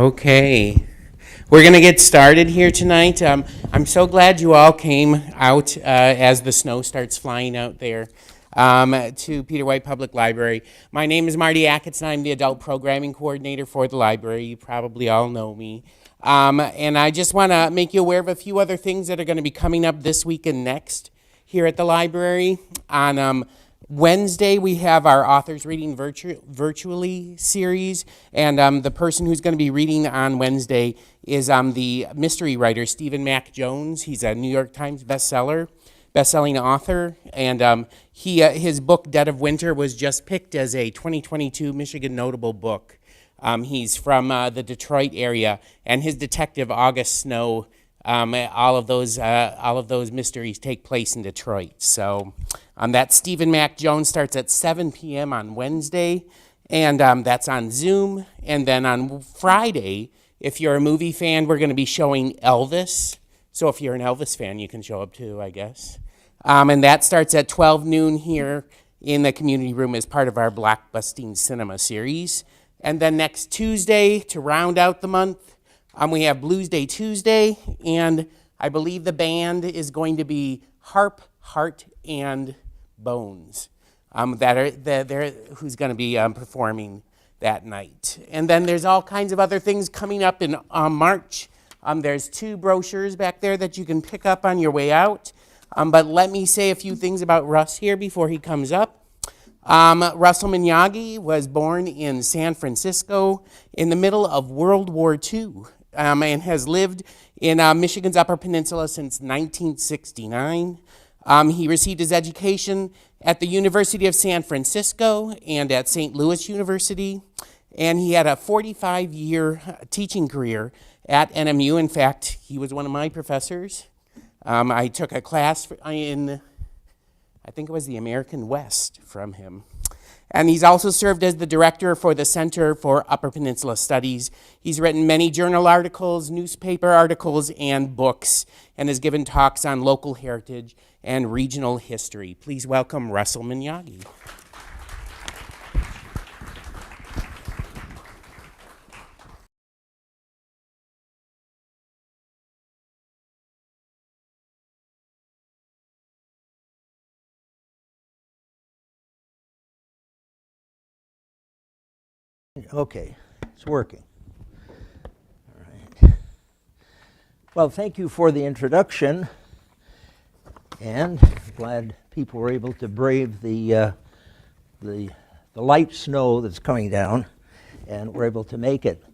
Okay, we're going to get started here tonight. I'm so glad you all came out as the snow starts flying out there to Peter White Public Library. My name is Marty Ackett, and I'm the Adult Programming Coordinator for the library. You probably all know me. And I just want to make you aware of a few other things that are going to be coming up this week and next here at the library. On Wednesday, we have our Authors Reading Virtually series, and the person who's going to be reading on Wednesday is the mystery writer, Stephen Mac Jones. He's a New York Times best-selling author, and his book, Dead of Winter, was just picked as a 2022 Michigan Notable Book. He's from the Detroit area, and his detective, August Snow, all of those mysteries take place in Detroit. So that Stephen Mac Jones starts at 7 p.m. on Wednesday, and that's on Zoom. And then on Friday, if you're a movie fan, we're going to be showing Elvis. So if you're an Elvis fan, you can show up too, I guess. And that starts at 12 noon here in the community room as part of our Blockbusting Cinema series. And then next Tuesday, to round out the month, we have Blues Day Tuesday, and I believe the band is going to be Harp, Heart, and Bones, who's going to be performing that night. And then there's all kinds of other things coming up in March. There's 2 brochures back there that you can pick up on your way out. But let me say a few things about Russ here before he comes up. Russell Magnaghi was born in San Francisco in the middle of World War II. And has lived in Michigan's Upper Peninsula since 1969. He received his education at the University of San Francisco and at St. Louis University, and he had a 45-year teaching career at NMU. In fact, he was one of my professors. I took a class in, I think it was the American West from him. And he's also served as the director for the Center for Upper Peninsula Studies. He's written many journal articles, newspaper articles, and books, and has given talks on local heritage and regional history. Please welcome Russell Magnaghi. Okay, it's working. All right. Well, thank you for the introduction, and glad people were able to brave the light snow that's coming down, and were able to make it.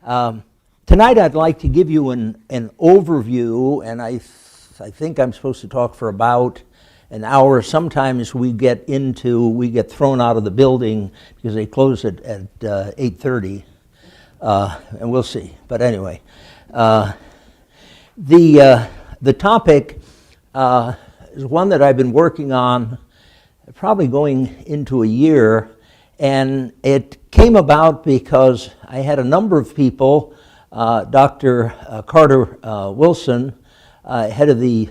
Tonight, I'd like to give you an overview, and I think I'm supposed to talk for about an hour. Sometimes we get thrown out of the building because they close it at 8:30, and we'll see. But anyway, the topic is one that I've been working on probably going into a year, and it came about because I had a number of people, Dr. Carter Wilson, head of the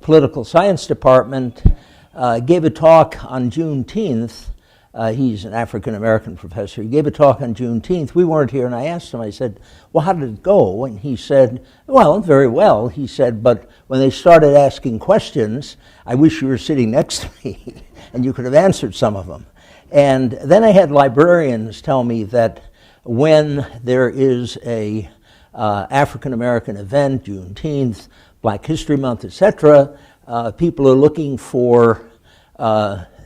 political science department, gave a talk on Juneteenth. He's an African-American professor. He gave a talk on Juneteenth. We weren't here, and I asked him, I said, well, how did it go? And he said, well, very well. He said, but when they started asking questions, I wish you were sitting next to me, and you could have answered some of them. And then I had librarians tell me that when there is a African-American event, Juneteenth, Black History Month, etc., people are looking for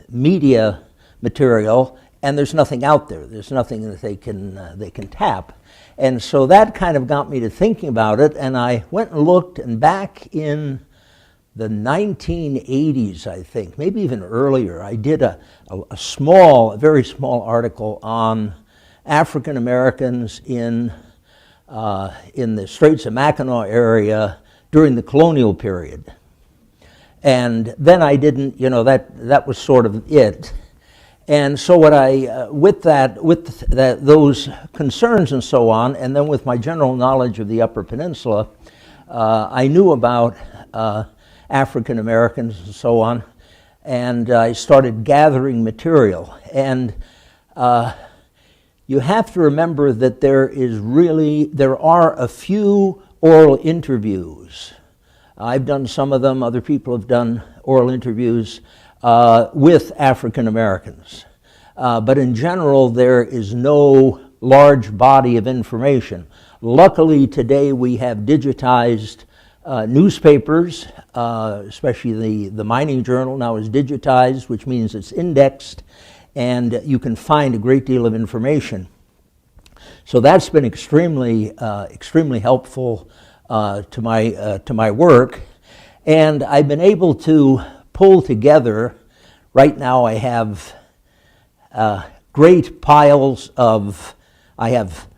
media material, and there's nothing out there. There's nothing that they can tap. And so that kind of got me to thinking about it, and I went and looked, and back in the 1980s, I think, maybe even earlier, I did a very small article on African Americans in the Straits of Mackinac area during the colonial period. And then I didn't, that was sort of it. And so what with those concerns and so on, and then with my general knowledge of the Upper Peninsula, I knew about African Americans and so on, and I started gathering material. And you have to remember that there are a few oral interviews. I've done some of them, other people have done oral interviews with African Americans. But in general, there is no large body of information. Luckily, today we have digitized newspapers, especially the mining journal now is digitized, which means it's indexed, and you can find a great deal of information. So that's been extremely helpful to my work, and I've been able to pull together. Right now, I have great piles of. I have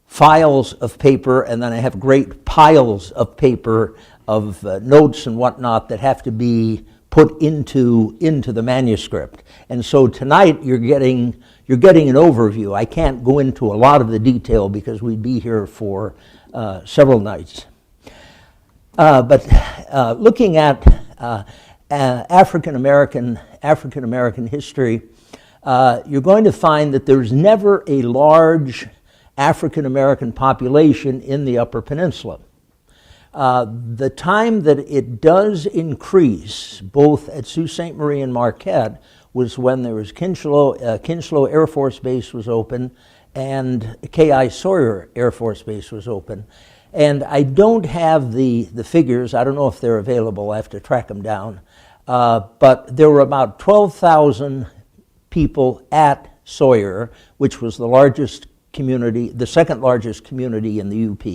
files of paper, and then I have great piles of paper of notes and whatnot that have to be put into the manuscript. And so tonight you're getting an overview. I can't go into a lot of the detail because we'd be here for several nights. But looking at African American history, you're going to find that there's never a large African American population in the Upper Peninsula. The time that it does increase, both at Sault Ste. Marie and Marquette, was when there was Kinchlow Air Force Base was open, and K.I. Sawyer Air Force Base was open. And I don't have the figures. I don't know if they're available. I have to track them down. But there were about 12,000 people at Sawyer, which was the largest community, the second largest community in the UP.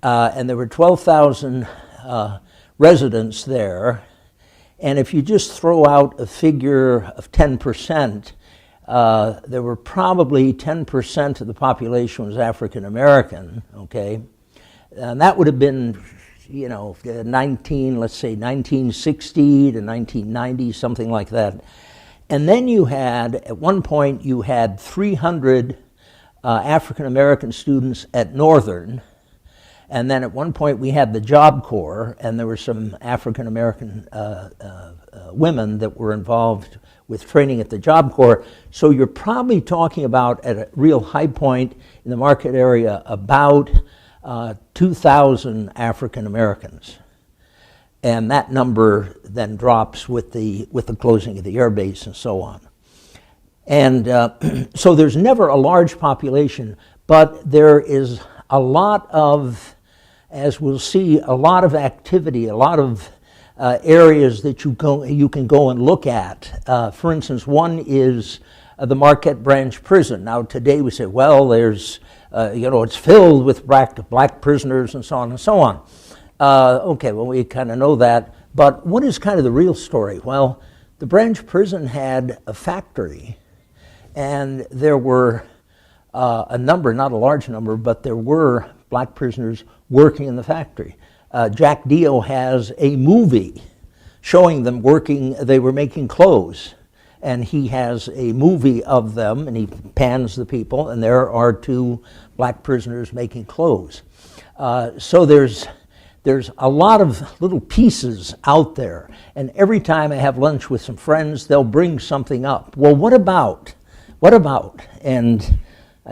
And there were 12,000 residents there. And if you just throw out a figure of 10%, there were probably 10% of the population was African American, okay? And that would have been, let's say 1960 to 1990, something like that. And then at one point, you had 300 African American students at Northern. And then at one point we had the Job Corps, and there were some African American women that were involved with training at the Job Corps. So you're probably talking about, at a real high point in the Marquette area, about 2,000 African Americans. And that number then drops with the closing of the air base and so on. And so there's never a large population, but there is a lot of, as we'll see, a lot of activity, a lot of areas that you can go and look at. For instance, one is the Marquette Branch Prison. Now today we say, well, there's, it's filled with black prisoners and so on and so on. Okay, well, we kind of know that. But what is kind of the real story? Well, the Branch Prison had a factory, and there were a number, not a large number, but there were black prisoners working in the factory. Jack Dio has a movie showing them working. They were making clothes, and he has a movie of them, and he pans the people, and there are two black prisoners making clothes. So there's a lot of little pieces out there, and every time I have lunch with some friends, they'll bring something up. Well, what about? And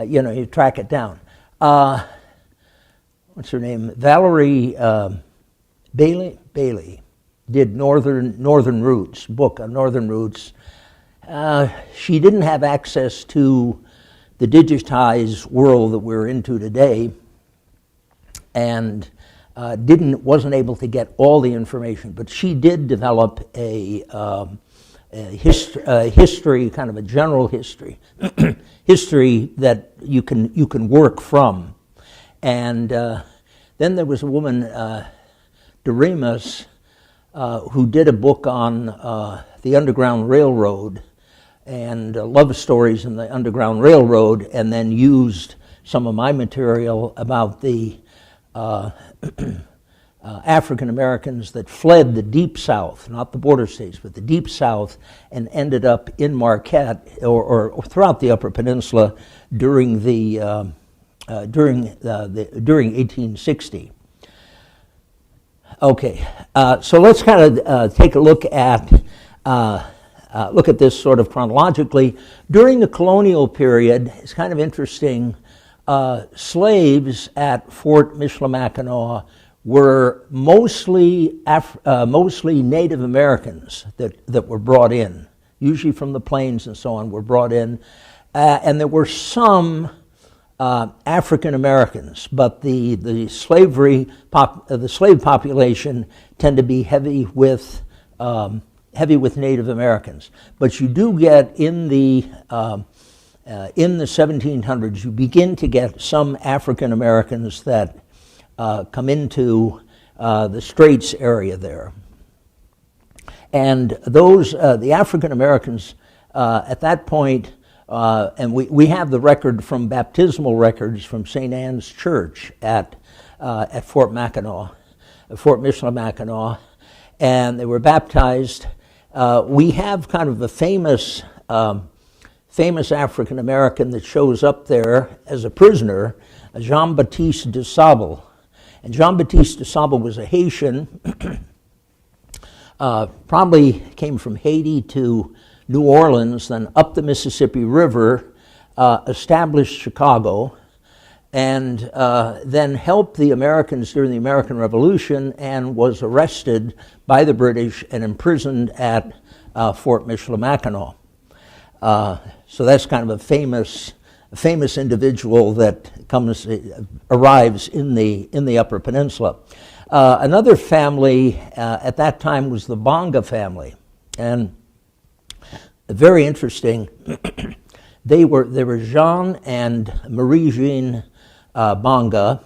you track it down. What's her name? Valerie Bailey did Northern Roots, book on Northern Roots. She didn't have access to the digitized world that we're into today, and wasn't able to get all the information, but she did develop a history, kind of a general history, history that you can work from. And then there was a woman, Doremus, who did a book on the Underground Railroad and love stories in the Underground Railroad, and then used some of my material about the African Americans that fled the Deep South, not the border states, but the Deep South, and ended up in Marquette or throughout the Upper Peninsula during 1860. Okay, so let's kind of take a look at look at this sort of chronologically. During the colonial period, it's kind of interesting, slaves at Fort Michilimackinac were mostly Native Americans that were brought in, usually from the plains and so on, were brought in. And there were some African Americans, but the slave population tend to be heavy with Native Americans. But you do get in the 1700s, you begin to get some African Americans that come into the Straits area there. And those, the African Americans at that point, and we have the record from baptismal records from St. Anne's Church at Fort Michilimackinac, and they were baptized. We have kind of a famous African American that shows up there as a prisoner, Jean-Baptiste de Sable. And Jean-Baptiste de Sable was a Haitian, probably came from Haiti to New Orleans, then up the Mississippi River, established Chicago, and then helped the Americans during the American Revolution and was arrested by the British and imprisoned at Fort Michilimackinac. So that's kind of a famous individual that arrives in the Upper Peninsula. Another family at that time was the Bonga family, and very interesting. They were Jean and Marie Jean Bonga.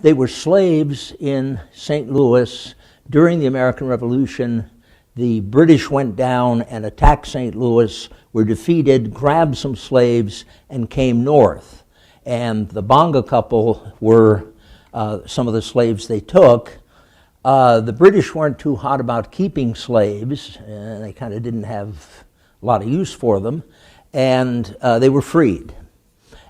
They were slaves in St. Louis during the American Revolution. The British went down and attacked St. Louis, were defeated, grabbed some slaves, and came north. And the Bonga couple were some of the slaves they took. The British weren't too hot about keeping slaves, and they kind of didn't have a lot of use for them, and they were freed.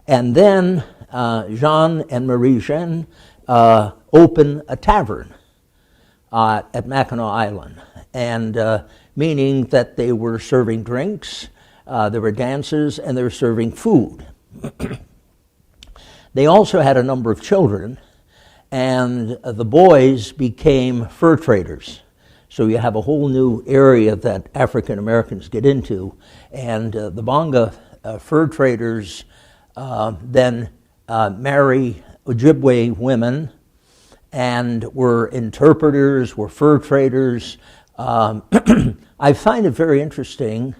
And then Jean and Marie Jean opened a tavern at Mackinac Island, and meaning that they were serving drinks, there were dances, and they were serving food. They also had a number of children, and the boys became fur traders. So you have a whole new area that African Americans get into, and the Bonga fur traders then marry Ojibwe women and were interpreters, were fur traders. I find it very interesting,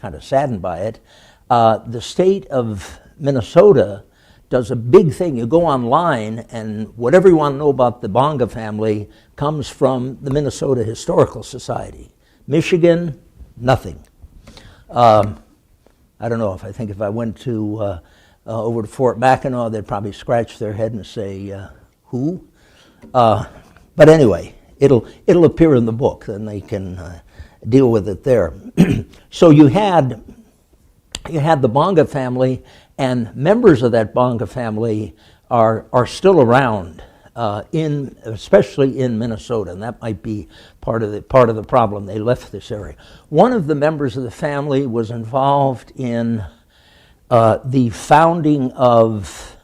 kind of saddened by it. The state of Minnesota does a big thing. You go online, and whatever you want to know about the Bonga family comes from the Minnesota Historical Society. Michigan, nothing. I don't know, I think if I went to over to Fort Mackinac, they'd probably scratch their head and say, who? But anyway, it'll appear in the book, and they can deal with it there. So you had the Bonga family, and members of that Bonga family are still around, especially in Minnesota, and that might be part of the problem. They left this area. One of the members of the family was involved in the founding of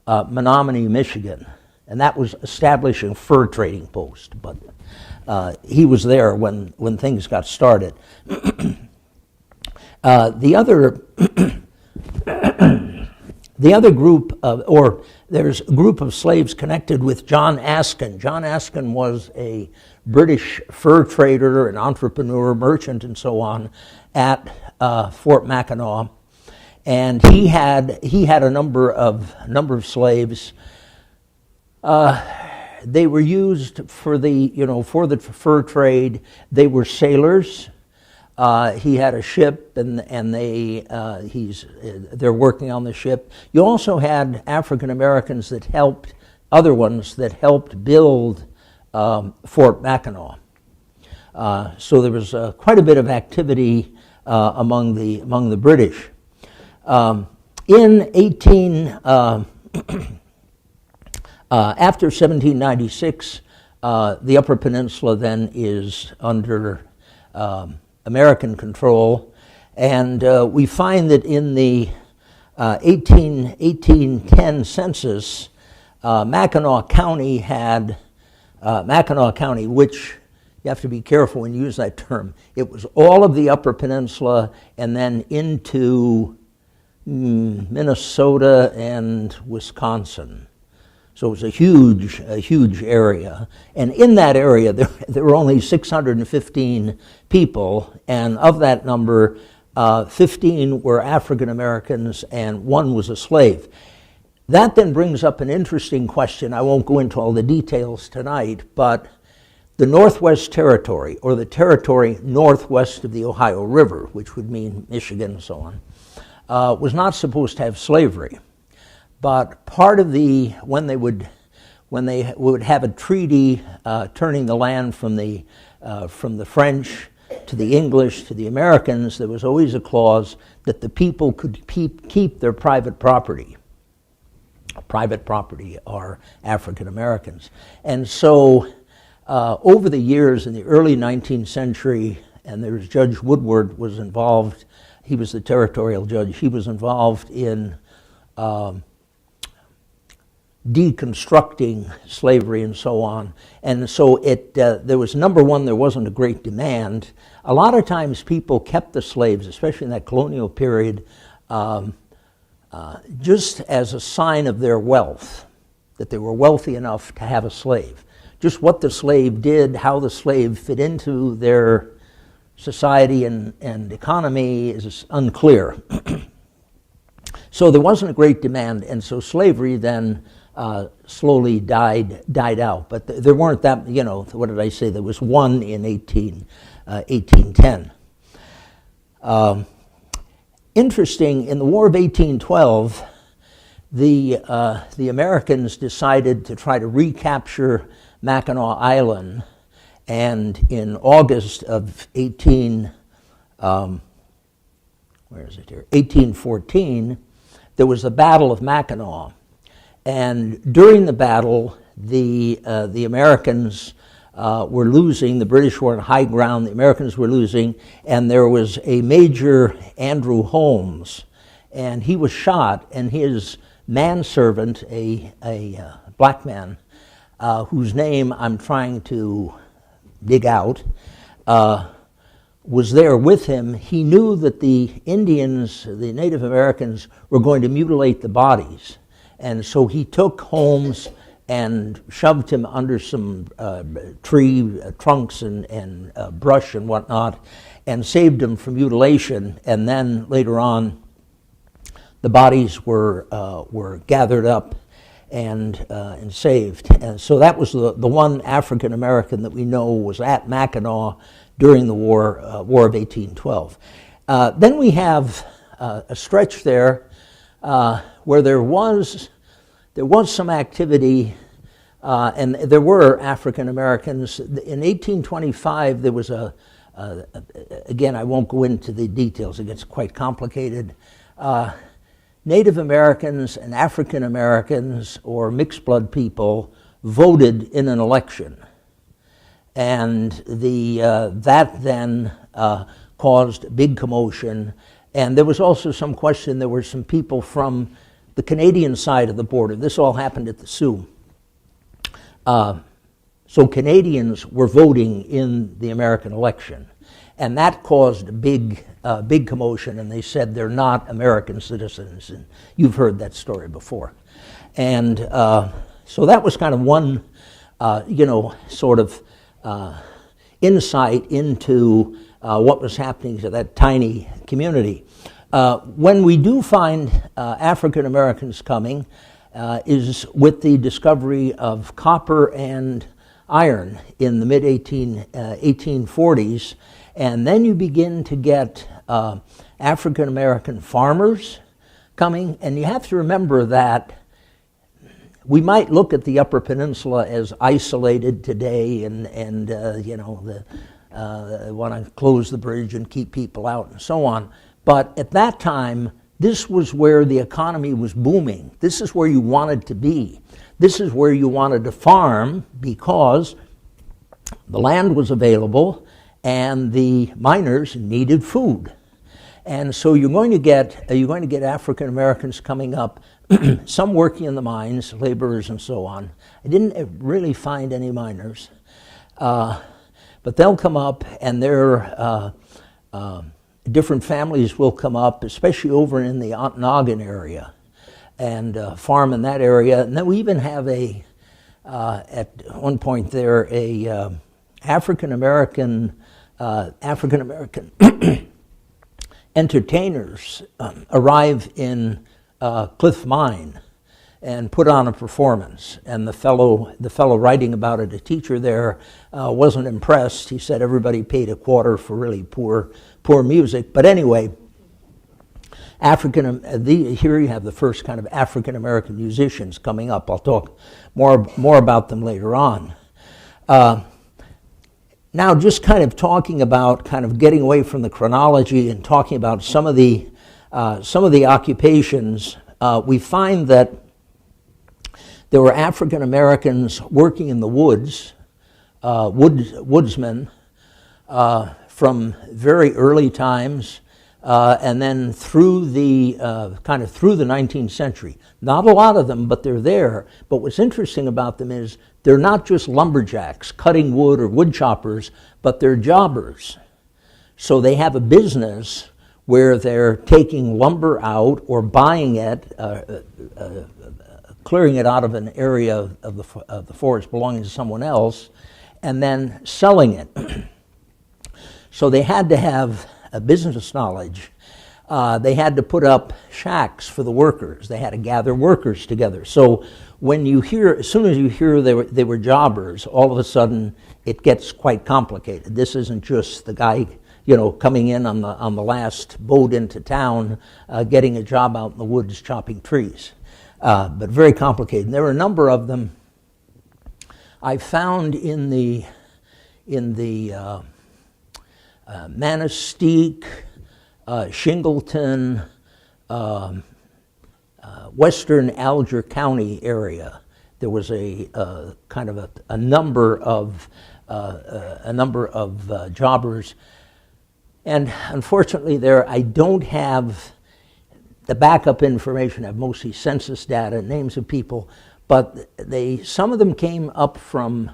Menominee, Michigan, and that was establishing a fur trading post. But he was there when things got started. The other group, there's a group of slaves connected with John Askin. John Askin was a British fur trader, an entrepreneur, merchant, and so on at Fort Mackinac, and he had a number of slaves. They were used for the fur trade. They were sailors. He had a ship, and they're working on the ship. You also had African Americans other ones that helped build Fort Mackinac. So there was quite a bit of activity among the British. After 1796, the Upper Peninsula then is under American control. And we find that in the 1810 census, Mackinac County had, Mackinac County, which you have to be careful when you use that term. It was all of the Upper Peninsula and then into Minnesota and Wisconsin. So it was a huge area. And in that area, there were only 615 people, and of that number, 15 were African Americans and 1 was a slave. That then brings up an interesting question. I won't go into all the details tonight, but the Northwest Territory, or the territory northwest of the Ohio River, which would mean Michigan and so on, was not supposed to have slavery. But part of when they would have a treaty turning the land from the French to the English to the Americans, there was always a clause that the people could keep their private property. Private property are African Americans. And so over the years in the early 19th century, and there was Judge Woodward was involved, he was the territorial judge, he was involved in deconstructing slavery and so on. And so there was, number one, there wasn't a great demand. A lot of times people kept the slaves, especially in that colonial period, just as a sign of their wealth, that they were wealthy enough to have a slave. Just what the slave did, how the slave fit into their society and economy is unclear. So there wasn't a great demand, and so slavery then slowly died out. But there weren't that, what did I say? There was 1 in 1810. Interesting, in the War of 1812, the Americans decided to try to recapture Mackinac Island, and in August of 1814, there was the Battle of Mackinac. And during the battle, the Americans were losing, the British were on high ground, the Americans were losing, and there was a Major Andrew Holmes, and he was shot, and his manservant, a black man, whose name I'm trying to dig out, was there with him. He knew that the Indians, the Native Americans, were going to mutilate the bodies. And so he took Holmes and shoved him under some tree trunks and brush and whatnot, and saved him from mutilation. And then later on, the bodies were gathered up and saved. And so that was the one African American that we know was at Mackinac during the War of 1812. Then we have a stretch there where there was some activity, and there were African Americans. In 1825, there was again, I won't go into the details, it gets quite complicated. Native Americans and African Americans, or mixed blood people, voted in an election. And that then caused a big commotion. And there was also some question, there were some people from the Canadian side of the border. This all happened at the Sioux. So Canadians were voting in the American election. And that caused a big commotion, and they said they're not American citizens. And you've heard that story before. And so that was kind of one, sort of insight into what was happening to that tiny community. When we do find African Americans coming is with the discovery of copper and iron in the mid-1840s, and then you begin to get African American farmers coming, and you have to remember that we might look at the Upper Peninsula as isolated today, and want to close the bridge and keep people out and so on. But at that time, this was where the economy was booming. This is where you wanted to be. This is where you wanted to farm because the land was available and the miners needed food. And so you're going to get African Americans coming up, some working in the mines, laborers and so on. I didn't really find any miners, but they'll come up, and different families will come up, especially over in the Magnaghi area, and farm in that area. And then we even have at one point there, African American entertainers arrive in Cliff Mine and put on a performance. And the fellow writing about it, a teacher there, wasn't impressed. He said everybody paid a quarter for really poor music. But anyway, here you have the first kind of African American musicians coming up. I'll talk more about them later on. Now, just kind of talking about getting away from the chronology and talking about some of the occupations, we find that there were African Americans working in the woods, woodsmen, from very early times, and then through the 19th century. Not a lot of them, but they're there. But what's interesting about them is they're not just lumberjacks cutting wood or wood choppers, but they're jobbers. So they have a business where they're taking lumber out or buying it, clearing it out of an area of the forest belonging to someone else, and then selling it. So they had to have a business knowledge. They had to put up shacks for the workers. They had to gather workers together. So as soon as you hear they were jobbers, all of a sudden it gets quite complicated. This isn't just the guy, coming in on the last boat into town, getting a job out in the woods chopping trees, but very complicated. And there were a number of them. I found in the Manistee, Shingleton, western Alger County area. There was a number of jobbers, and unfortunately, I don't have the backup information. I have mostly census data, names of people, but some of them came up from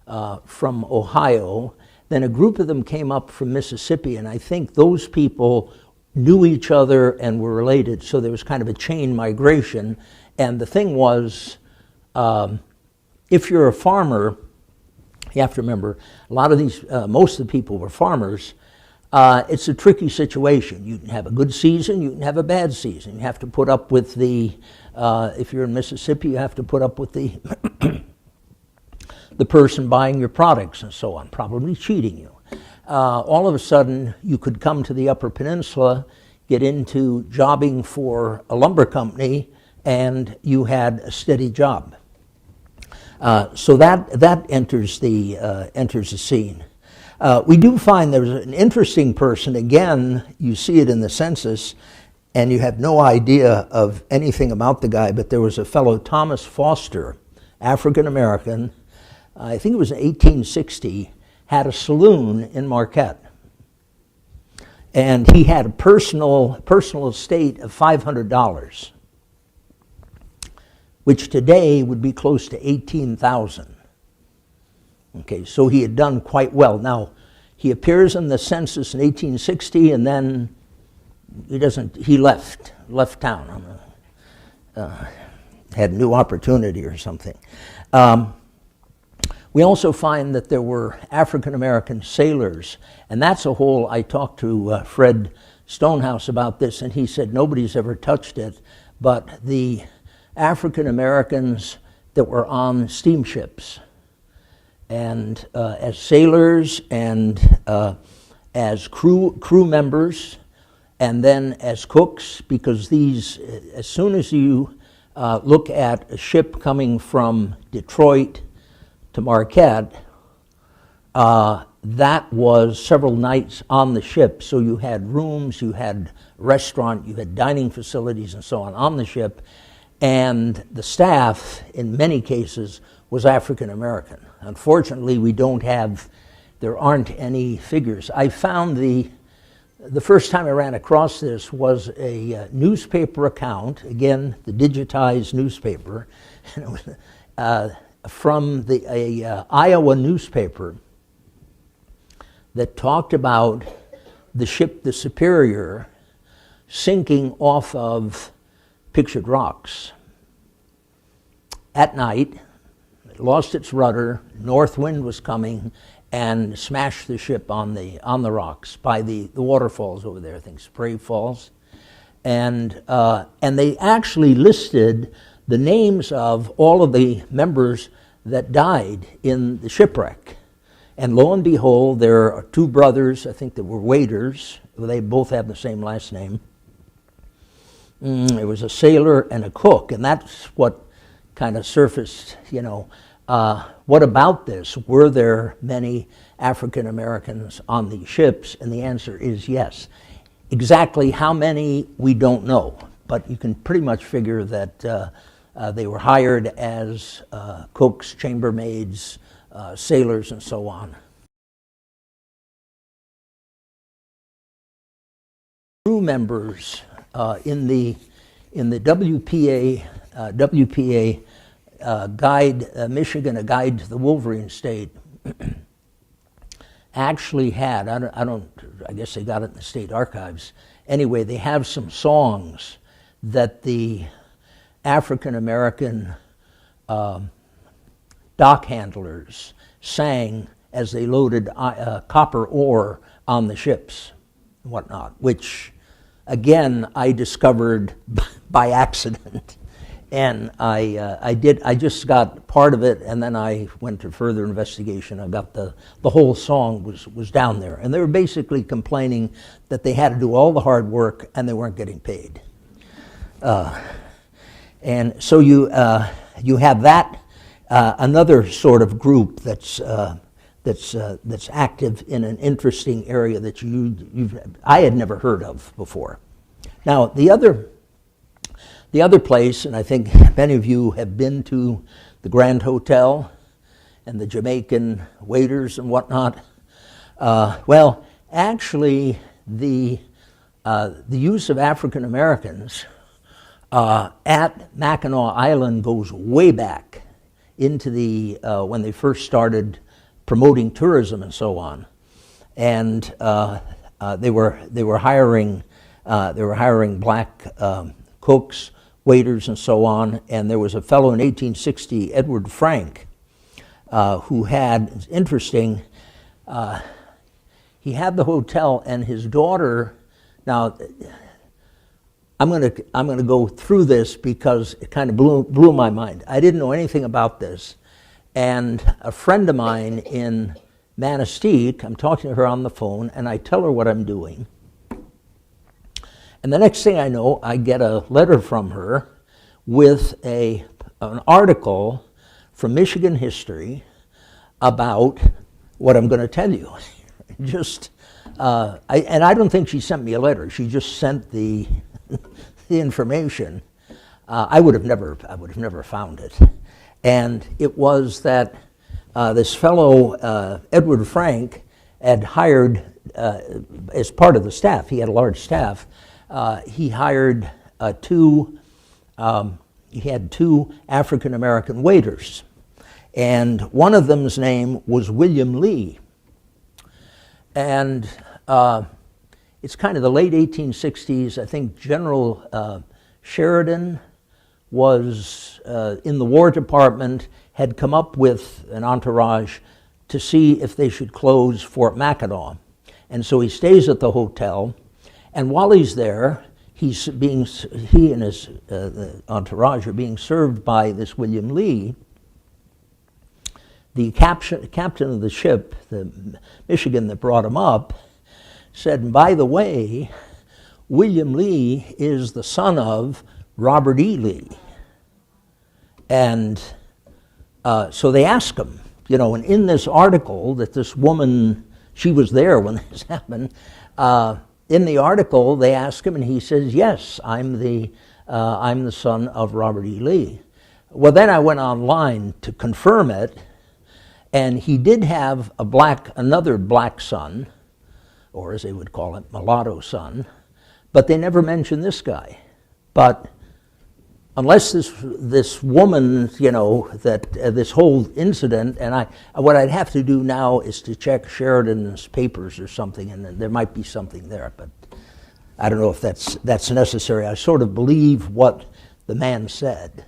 Ohio. Then a group of them came up from Mississippi, and I think those people knew each other and were related, so there was kind of a chain migration. And the thing was, if you're a farmer, you have to remember, most of the people were farmers. It's a tricky situation. You can have a good season, you can have a bad season. You have to put up with if you're in Mississippi, you have to put up with the person buying your products and so on, probably cheating you. All of a sudden, you could come to the Upper Peninsula, get into jobbing for a lumber company, and you had a steady job. So that enters the scene. We do find there's an interesting person. Again, you see it in the census, and you have no idea of anything about the guy, but there was a fellow, Thomas Foster, African American, I think it was in 1860, had a saloon in Marquette. And he had a personal estate of $500, which today would be close to $18,000. Okay, so he had done quite well. Now, he appears in the census in 1860, and then he left town. Had a new opportunity or something. We also find that there were African American sailors, and that's a whole, I talked to Fred Stonehouse about this, and he said nobody's ever touched it, but the African Americans that were on steamships, and as sailors and as crew members, and then as cooks, because as soon as you look at a ship coming from Detroit to Marquette, that was several nights on the ship. So you had rooms, you had restaurant, you had dining facilities and so on the ship. And the staff, in many cases, was African American. Unfortunately, we don't have there aren't any figures. I found the first time I ran across this was a newspaper account, again, the digitized newspaper, and it was from a Iowa newspaper that talked about the ship, the Superior, sinking off of pictured rocks. At night, it lost its rudder, north wind was coming, and smashed the ship on the rocks by the waterfalls over there, I think Spray Falls. And they actually listed the names of all of the members that died in the shipwreck. And lo and behold, there are two brothers, I think, that were waiters. They both have the same last name. It was a sailor and a cook, and that's what kind of surfaced, you know. What about this? Were there many African Americans on these ships? And the answer is yes. Exactly how many, we don't know, but you can pretty much figure that they were hired as cooks, chambermaids, sailors, and so on. Crew members in the WPA guide, Michigan, a guide to the Wolverine State, actually had, I guess they got it in the state archives. Anyway, they have some songs that the African American dock handlers sang as they loaded copper ore on the ships and whatnot, which again I discovered by accident. And I just got part of it, and then I went to further investigation. I got the whole song was down there. And they were basically complaining that they had to do all the hard work and they weren't getting paid. And so you have that, another sort of group that's active in an interesting area that I had never heard of before. Now, the other place, and I think many of you have been to the Grand Hotel and the Jamaican waiters and whatnot. Well, actually, the use of African Americans at Mackinac Island goes way back into the when they first started promoting tourism and so on, and they were hiring black cooks, waiters, and so on. And there was a fellow in 1860, Edward Frank, who had, it's interesting, he had the hotel, and his daughter. Now, I'm gonna go through this because it kind of blew my mind. I didn't know anything about this, and a friend of mine in Manistee, I'm talking to her on the phone, and I tell her what I'm doing. And the next thing I know, I get a letter from her with an article from Michigan History about what I'm going to tell you. I don't think she sent me a letter. She just sent the information. I would have never found it. And it was that this fellow Edward Frank had hired as part of the staff. He had a large staff. He hired two African American waiters, and one of them's name was William Lee. And it's kind of the late 1860s. I think General Sheridan was in the War Department, had come up with an entourage to see if they should close Fort Mackinac. And so he stays at the hotel. And while he's there, he and his entourage are being served by this William Lee. The captain of the ship, the Michigan that brought him up, said, by the way, William Lee is the son of Robert E. Lee. And so they asked him, and in this article that this woman, she was there when this happened, in the article, they ask him, and he says, yes, I'm the son of Robert E. Lee. Well, then I went online to confirm it, And he did have another black son, or as they would call it, mulatto son, but they never mentioned this guy. But unless this woman, this whole incident, and what I'd have to do now is to check Sheridan's papers or something, and there might be something there, but I don't know if that's necessary. I sort of believe what the man said,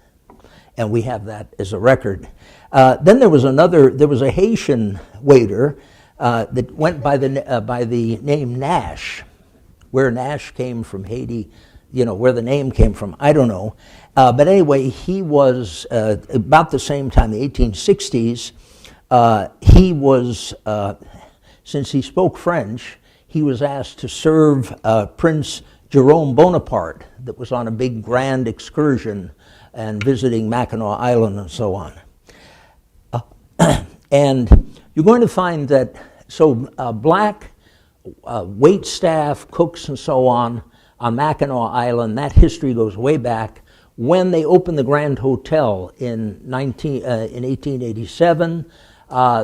and we have that as a record. Then there was a Haitian waiter that went by the name Nash. Where Nash came from, Haiti, where the name came from, I don't know. But anyway, he was, about the same time, the 1860s, he was, since he spoke French, he was asked to serve Prince Jerome Bonaparte that was on a big grand excursion and visiting Mackinac Island and so on. And you're going to find that, black wait staff, cooks, and so on Mackinac Island, that history goes way back. When they opened the Grand Hotel in 1887,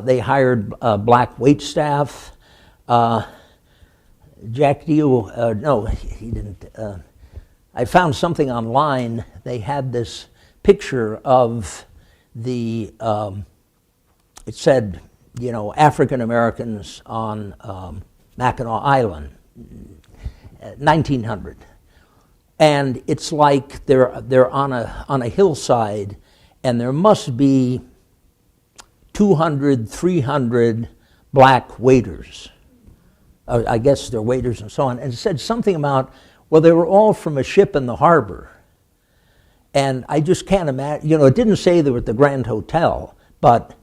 they hired black wait staff. Jack Dio, no, he didn't. I found something online. They had this picture of the, it said, African Americans on Mackinac Island, 1900. And it's like they're on a hillside, and there must be 200, 300 black waiters. I guess they're waiters and so on. And it said something about, well, they were all from a ship in the harbor. And I just can't imagine, it didn't say they were at the Grand Hotel, but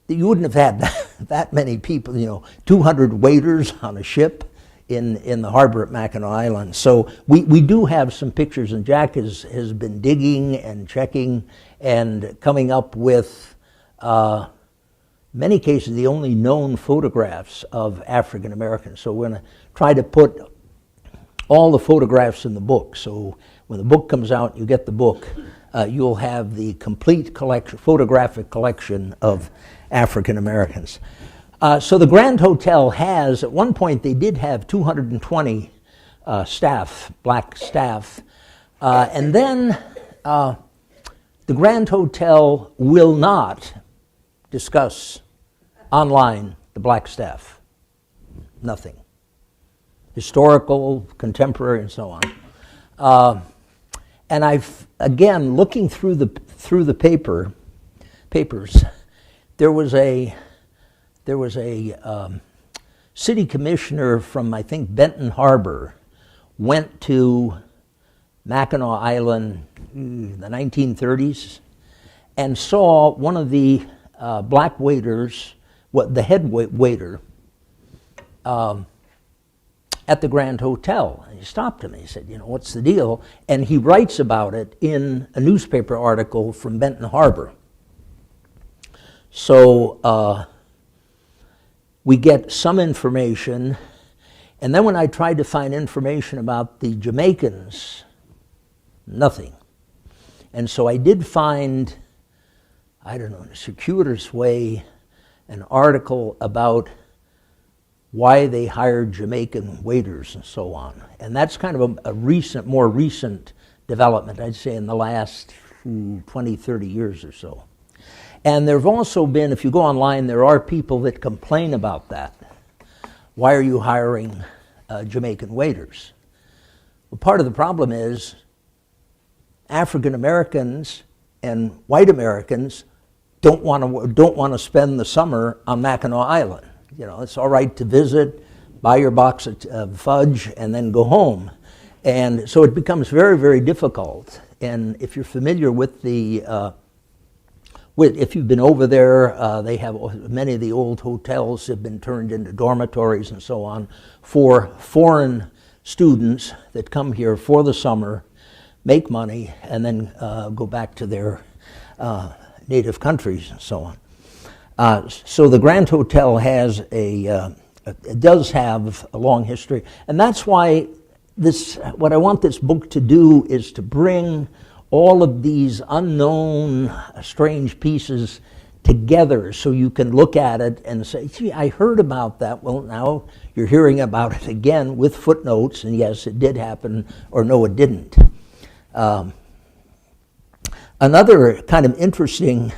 you wouldn't have had that many people, 200 waiters on a ship in the harbor at Mackinac Island. So we do have some pictures, and Jack has been digging and checking and coming up with, many cases, the only known photographs of African Americans. So we're going to try to put all the photographs in the book. So when the book comes out, you get the book, you'll have the complete photographic collection of African Americans. So the Grand Hotel has, at one point they did have 220 staff, black staff, and then the Grand Hotel will not discuss online the black staff. Nothing. Historical, contemporary, and so on. And I've, again, looking through the papers, there was a city commissioner from, I think, Benton Harbor, went to Mackinac Island in the 1930s and saw one of the black waiters, the head waiter, at the Grand Hotel. And he stopped him and he said, what's the deal? And he writes about it in a newspaper article from Benton Harbor. So we get some information, and then when I tried to find information about the Jamaicans, nothing. And so I did find, I don't know, in a circuitous way, an article about why they hired Jamaican waiters and so on. And that's kind of a more recent development, I'd say, in the last 20, 30 years or so. And there have also been, if you go online, there are people that complain about that. Why are you hiring Jamaican waiters? Well, part of the problem is African Americans and white Americans don't want to spend the summer on Mackinac Island. It's all right to visit, buy your box of fudge, and then go home. And so it becomes very, very difficult. And if you're familiar with if you've been over there, they have many of the old hotels have been turned into dormitories and so on for foreign students that come here for the summer, make money, and then go back to their native countries and so on. So the Grand Hotel has it does have a long history, and that's why what I want this book to do is to bring all of these unknown, strange pieces together so you can look at it and say, gee, I heard about that. Well, now you're hearing about it again with footnotes, and yes, it did happen, or no, it didn't. Another kind of interesting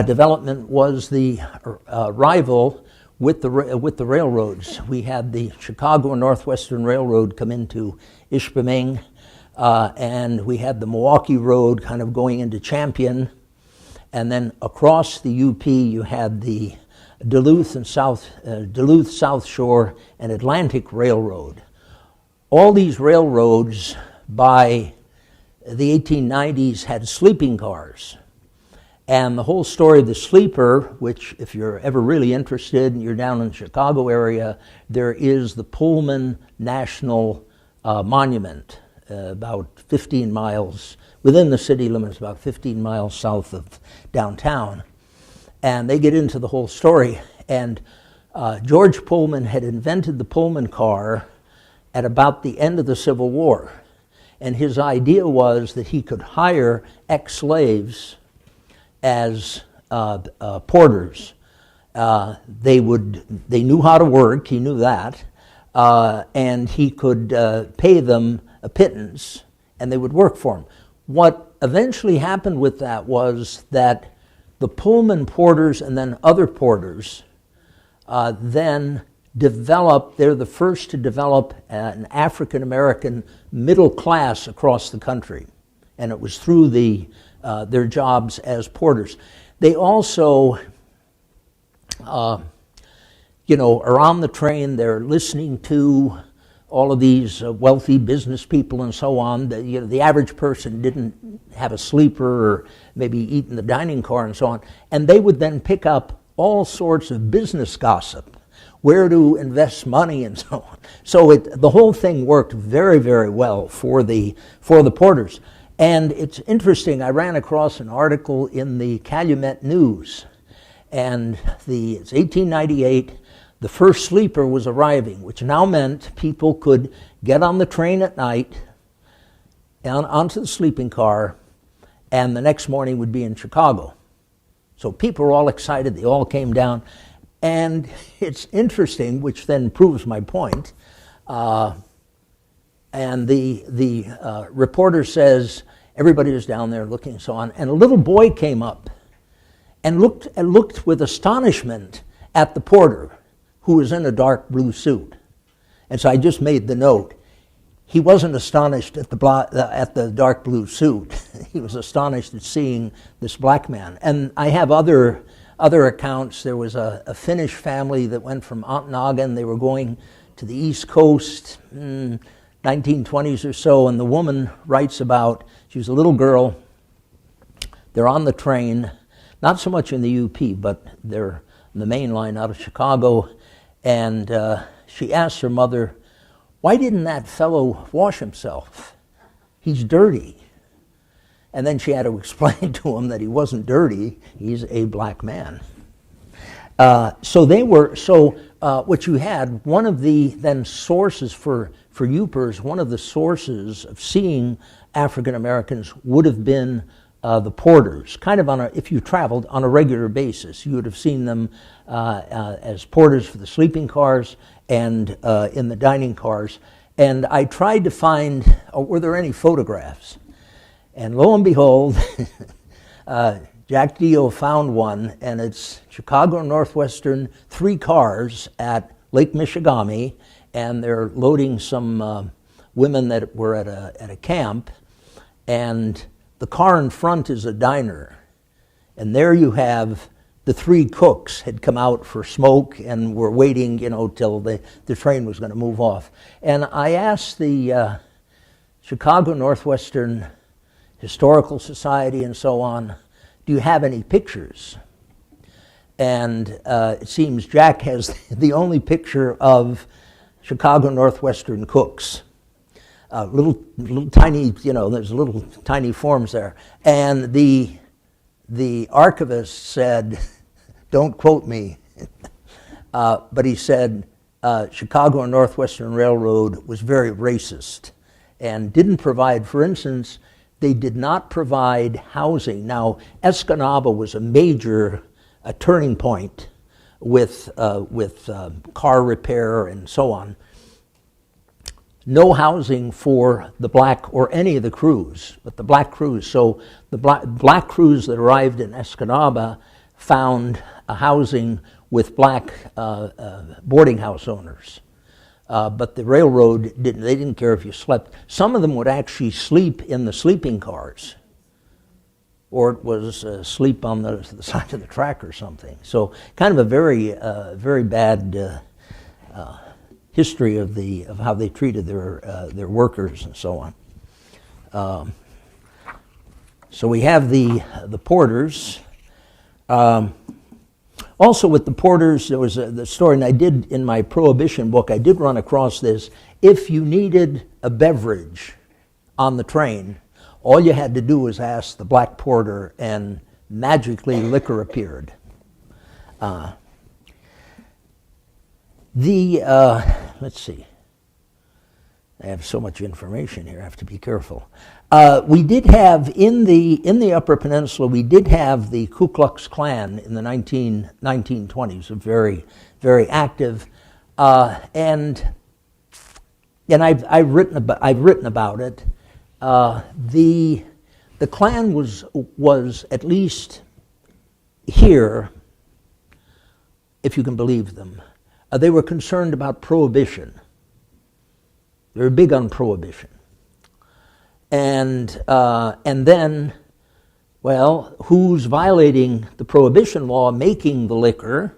development was the rival with the railroads. We had the Chicago and Northwestern Railroad come into Ishpeming, and we had the Milwaukee Road kind of going into Champion, and then across the UP you had the Duluth South Shore and Atlantic Railroad. All these railroads by the 1890s had sleeping cars. And the whole story of the sleeper, which if you're ever really interested and you're down in the Chicago area, there is the Pullman National Monument, about 15 miles within the city limits, about 15 miles south of downtown. And they get into the whole story. And George Pullman had invented the Pullman car at about the end of the Civil War. And his idea was that he could hire ex-slaves as porters. They knew how to work, he knew that, and he could pay them a pittance, and they would work for him. What eventually happened with that was that the Pullman porters and then other porters then developed, they're the first to develop an African-American middle class across the country. And it was through their jobs as porters. They also, are on the train, they're listening to all of these wealthy business people and so on. The average person didn't have a sleeper or maybe eat in the dining car and so on. And they would then pick up all sorts of business gossip, where to invest money and so on. So the whole thing worked very, very well for the porters. And it's interesting, I ran across an article in the Calumet News, and it's 1898, the first sleeper was arriving, which now meant people could get on the train at night, onto the sleeping car, and the next morning would be in Chicago. So people were all excited, they all came down, and it's interesting, which then proves my point, and the reporter says, everybody was down there looking and so on, and a little boy came up and looked with astonishment at the porter, who was in a dark blue suit. And so I just made the note. He wasn't astonished at the dark blue suit. He was astonished at seeing this black man. And I have other accounts. There was a Finnish family that went from Magnaghi. They were going to the East Coast, 1920s or so, and the woman writes about, she was a little girl, they're on the train, not so much in the UP, but they're in the main line out of Chicago, and she asked her mother, why didn't that fellow wash himself? He's dirty. And then she had to explain to him that he wasn't dirty, he's a black man. What you had, one of the then sources for Yoopers, one of the sources of seeing African Americans would have been the porters, kind of if you traveled on a regular basis. You would have seen them as porters for the sleeping cars and in the dining cars. And I tried to find, were there any photographs? And lo and behold, Jack Dio found one, and it's Chicago Northwestern, 3 cars at Lake Michigamme, and they're loading some women that were at a camp, and the car in front is a diner. And there you have the 3 cooks had come out for smoke and were waiting, till the train was going to move off. And I asked the Chicago Northwestern Historical Society and so on, do you have any pictures? And it seems Jack has the only picture of Chicago Northwestern cooks. Little tiny, there's little tiny forms there. And the archivist said, don't quote me, but he said Chicago and Northwestern Railroad was very racist and didn't provide, for instance, they did not provide housing. Now, Escanaba was a major a turning point with car repair and so on. No housing for the black or any of the crews, but the black crews. So the black crews that arrived in Escanaba found a housing with black boarding house owners. But the railroad didn't. They didn't care if you slept. Some of them would actually sleep in the sleeping cars, or it was sleep on the side of the track or something. So kind of a very bad history of how they treated their workers and so on. So we have the porters. Also with the porters, there was the story, and I did, in my Prohibition book, I did run across this. If you needed a beverage on the train, all you had to do was ask the black porter, and magically liquor appeared. Let's see. I have so much information here, I have to be careful. We did have, in the Upper Peninsula, we did have the Ku Klux Klan in the 1920s, very, very active. And I've written about it. The Klan was at least here, if you can believe them. They were concerned about prohibition. They were big on prohibition. And then, well, who's violating the prohibition law, making the liquor?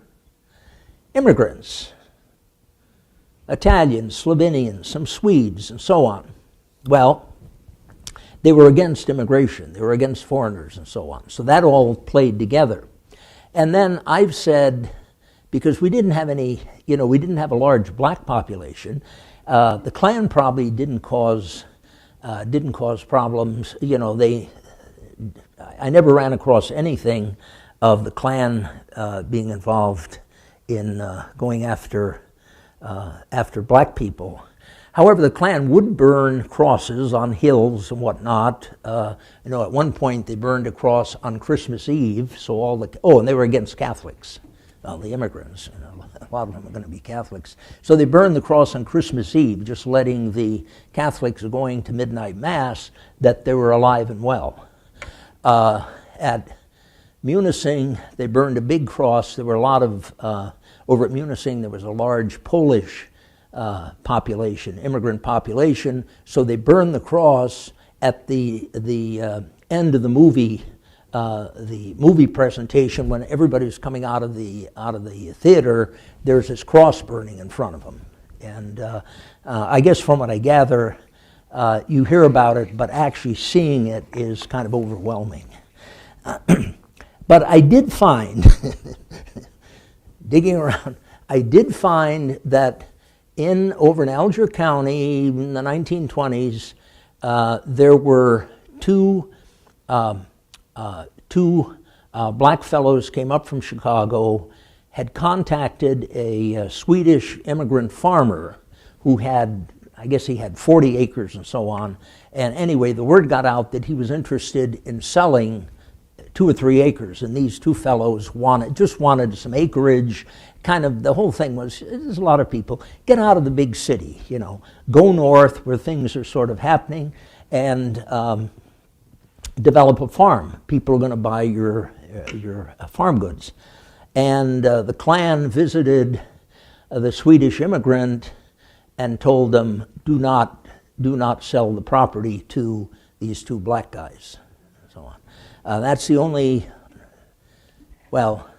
Immigrants. Italians, Slovenians, some Swedes, and so on. Well, they were against immigration. They were against foreigners and so on. So that all played together. And then I've said, because we didn't have any, we didn't have a large black population, the Klan probably didn't cause problems. I never ran across anything of the Klan being involved in going after black people. However, the Klan would burn crosses on hills and whatnot. At one point they burned a cross on Christmas Eve. So and they were against Catholics. The immigrants, a lot of them are going to be Catholics. So they burned the cross on Christmas Eve, just letting the Catholics going to midnight mass that they were alive and well. At Munising, they burned a big cross. There were a lot of, over at Munising, there was a large Polish population, immigrant population. So they burned the cross at the end of the movie presentation. When everybody was coming out of the theater, there's this cross burning in front of them. And I guess from what I gather, you hear about it, but actually seeing it is kind of overwhelming. But I did find, digging around, I did find that over in Alger County in the 1920s, there were two black fellows came up from Chicago, had contacted a Swedish immigrant farmer who had, I guess he had 40 acres and so on. And anyway, the word got out that he was interested in selling 2 or 3 acres, and these two fellows wanted some acreage. Kind of the whole thing was, there's a lot of people, get out of the big city, go north where things are sort of happening, and develop a farm. People are going to buy your farm goods. And the Klan visited the Swedish immigrant and told them, do not sell the property to these two black guys, and so on. That's the only, well,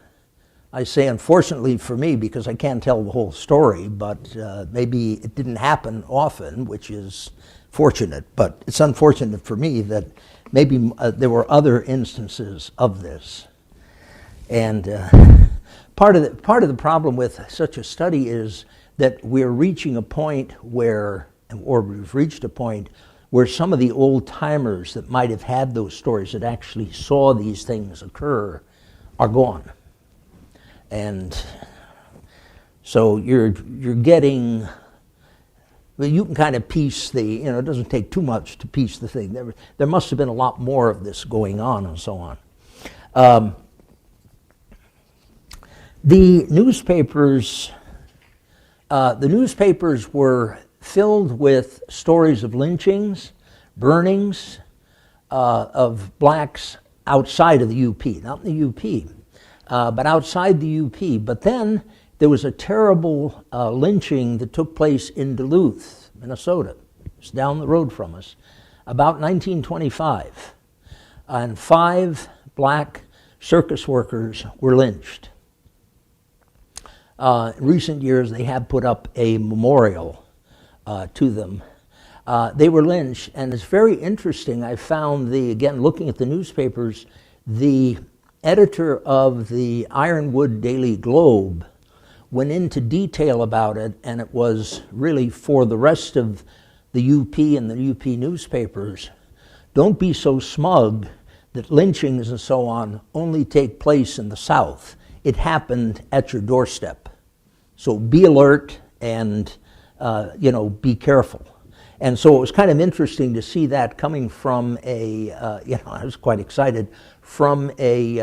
I say unfortunately for me because I can't tell the whole story, but maybe it didn't happen often, which is fortunate, but it's unfortunate for me that maybe there were other instances of this. And part of the problem with such a study is that we're reaching a point where some of the old timers that might have had those stories, that actually saw these things occur, are gone. And so you're getting, well, you can kind of piece it doesn't take too much to piece the thing. There must have been a lot more of this going on and so on. The newspapers were filled with stories of lynchings, burnings of blacks outside of the UP, not in the UP, but outside the UP. But then there was a terrible lynching that took place in Duluth, Minnesota. It's down the road from us, about 1925. And 5 black circus workers were lynched. In recent years, they have put up a memorial to them. They were lynched, and it's very interesting. I found again, looking at the newspapers, the editor of the Ironwood Daily Globe went into detail about it, and it was really for the rest of the UP and the UP newspapers. Don't be so smug that lynchings and so on only take place in the South. It happened at your doorstep. So be alert and, be careful. And so it was kind of interesting to see that coming from I was quite excited, from a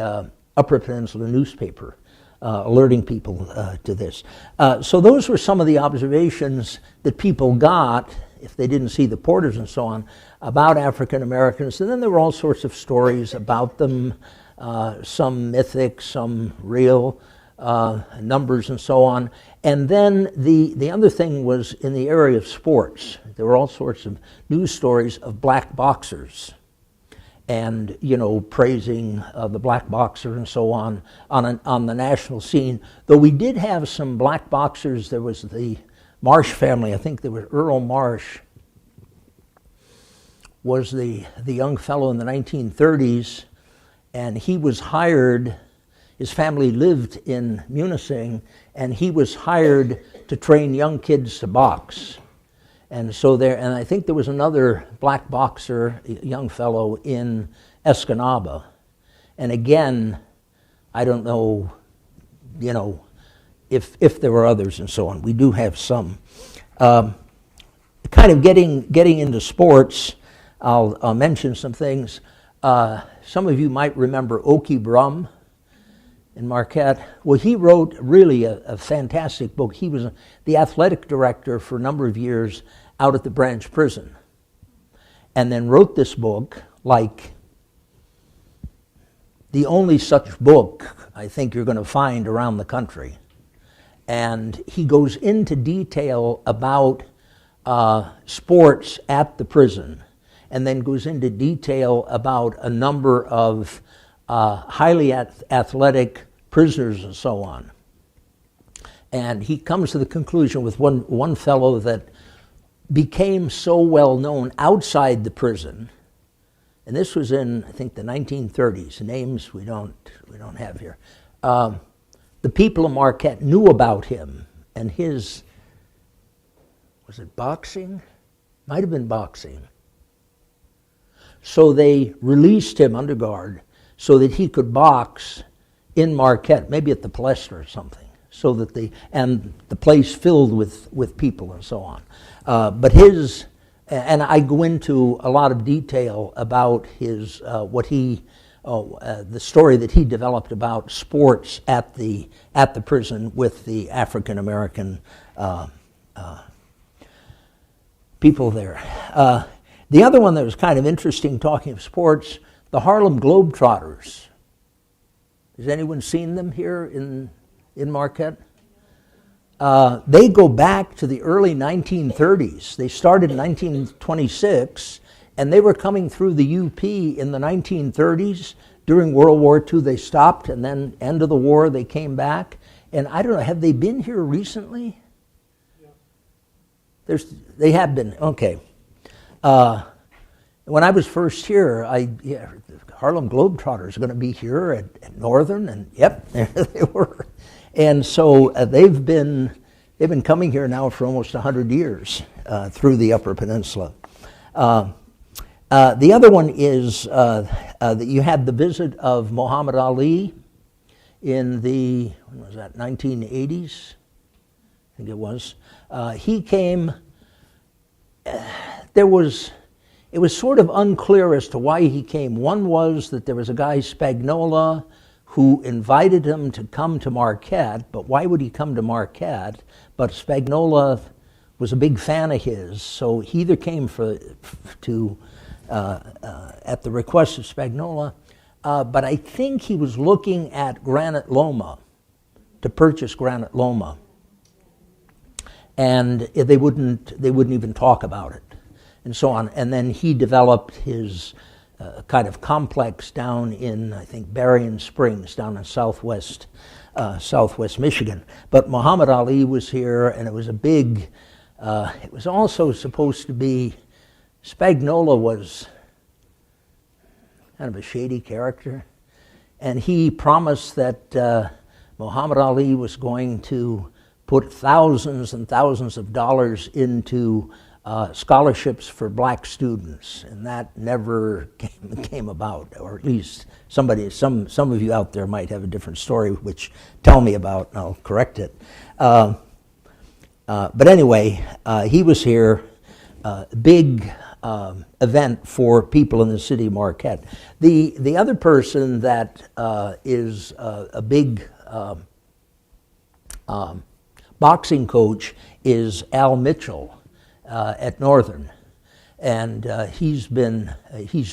Upper Peninsula newspaper, alerting people to this. So those were some of the observations that people got, if they didn't see the porters and so on, about African Americans. And then there were all sorts of stories about them, some mythic, some real, numbers and so on. And then the other thing was in the area of sports. There were all sorts of news stories of black boxers and, praising the black boxer and so on the national scene. Though we did have some black boxers. There was the Marsh family. I think there was Earl Marsh was the young fellow in the 1930s, and he was hired. His family lived in Munising, and he was hired to train young kids to box. And and I think there was another black boxer, a young fellow in Escanaba. And again, I don't know, if there were others and so on. We do have some. Kind of getting into sports, I'll mention some things. Some of you might remember Okie Brum in Marquette. Well, he wrote really a fantastic book. He was the athletic director for a number of years out at the Branch Prison, and then wrote this book, like the only such book I think you're going to find around the country. And he goes into detail about sports at the prison, and then goes into detail about a number of highly athletic prisoners and so on. And he comes to the conclusion with one fellow that became so well known outside the prison, and this was in, I think, the 1930s. Names we don't have here. The people of Marquette knew about him and his, was it boxing? Might have been boxing. So they released him under guard so that he could box in Marquette, maybe at the Palestra or something, so that the place filled with people and so on. But and I go into a lot of detail about his, the story that he developed about sports at the prison with the African American people there. The other one that was kind of interesting, talking of sports, the Harlem Globetrotters. Has anyone seen them here in Marquette? They go back to the early 1930s. They started in 1926, and they were coming through the UP in the 1930s. During World War II, they stopped, and then end of the war, they came back. And I don't know, have they been here recently? Yeah. They have been, okay. When I was first here, Harlem Globetrotters are going to be here at Northern, and yep, there they were. And so they've been coming here now for almost 100 years through the Upper Peninsula. The other one is that you had the visit of Muhammad Ali in the, when was that, 1980s? I think it was. He came, it was sort of unclear as to why he came. One was that there was a guy, Spagnola, who invited him to come to Marquette. But why would he come to Marquette? But Spagnola was a big fan of his, so he either came at the request of Spagnola, but I think he was looking at Granite Loma, to purchase Granite Loma, and they wouldn't even talk about it, and so on. And then he developed his kind of complex down in, I think, Berrien Springs, down in southwest Michigan. But Muhammad Ali was here, and it was a big. It was also supposed to be. Spagnola was kind of a shady character, and he promised that Muhammad Ali was going to put thousands and thousands of dollars into scholarships for black students, and that never came about, or at least some of you out there might have a different story, which tell me about, and I'll correct it. But anyway, he was here, big event for people in the city of Marquette. The other person that is a big boxing coach is Al Mitchell at Northern, and he's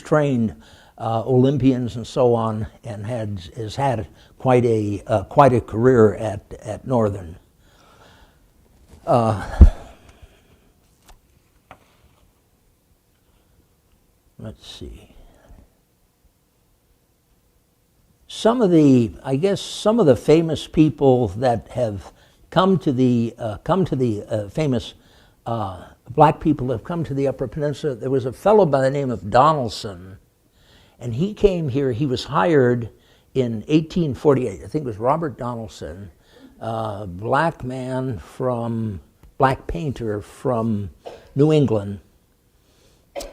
trained Olympians and so on, and has had quite a career at Northern. Let's see. Some of the famous people that have come to the famous black people that have come to the Upper Peninsula. There was a fellow by the name of Donaldson, and he came here. He was hired in 1848. I think it was Robert Donaldson, black painter from New England.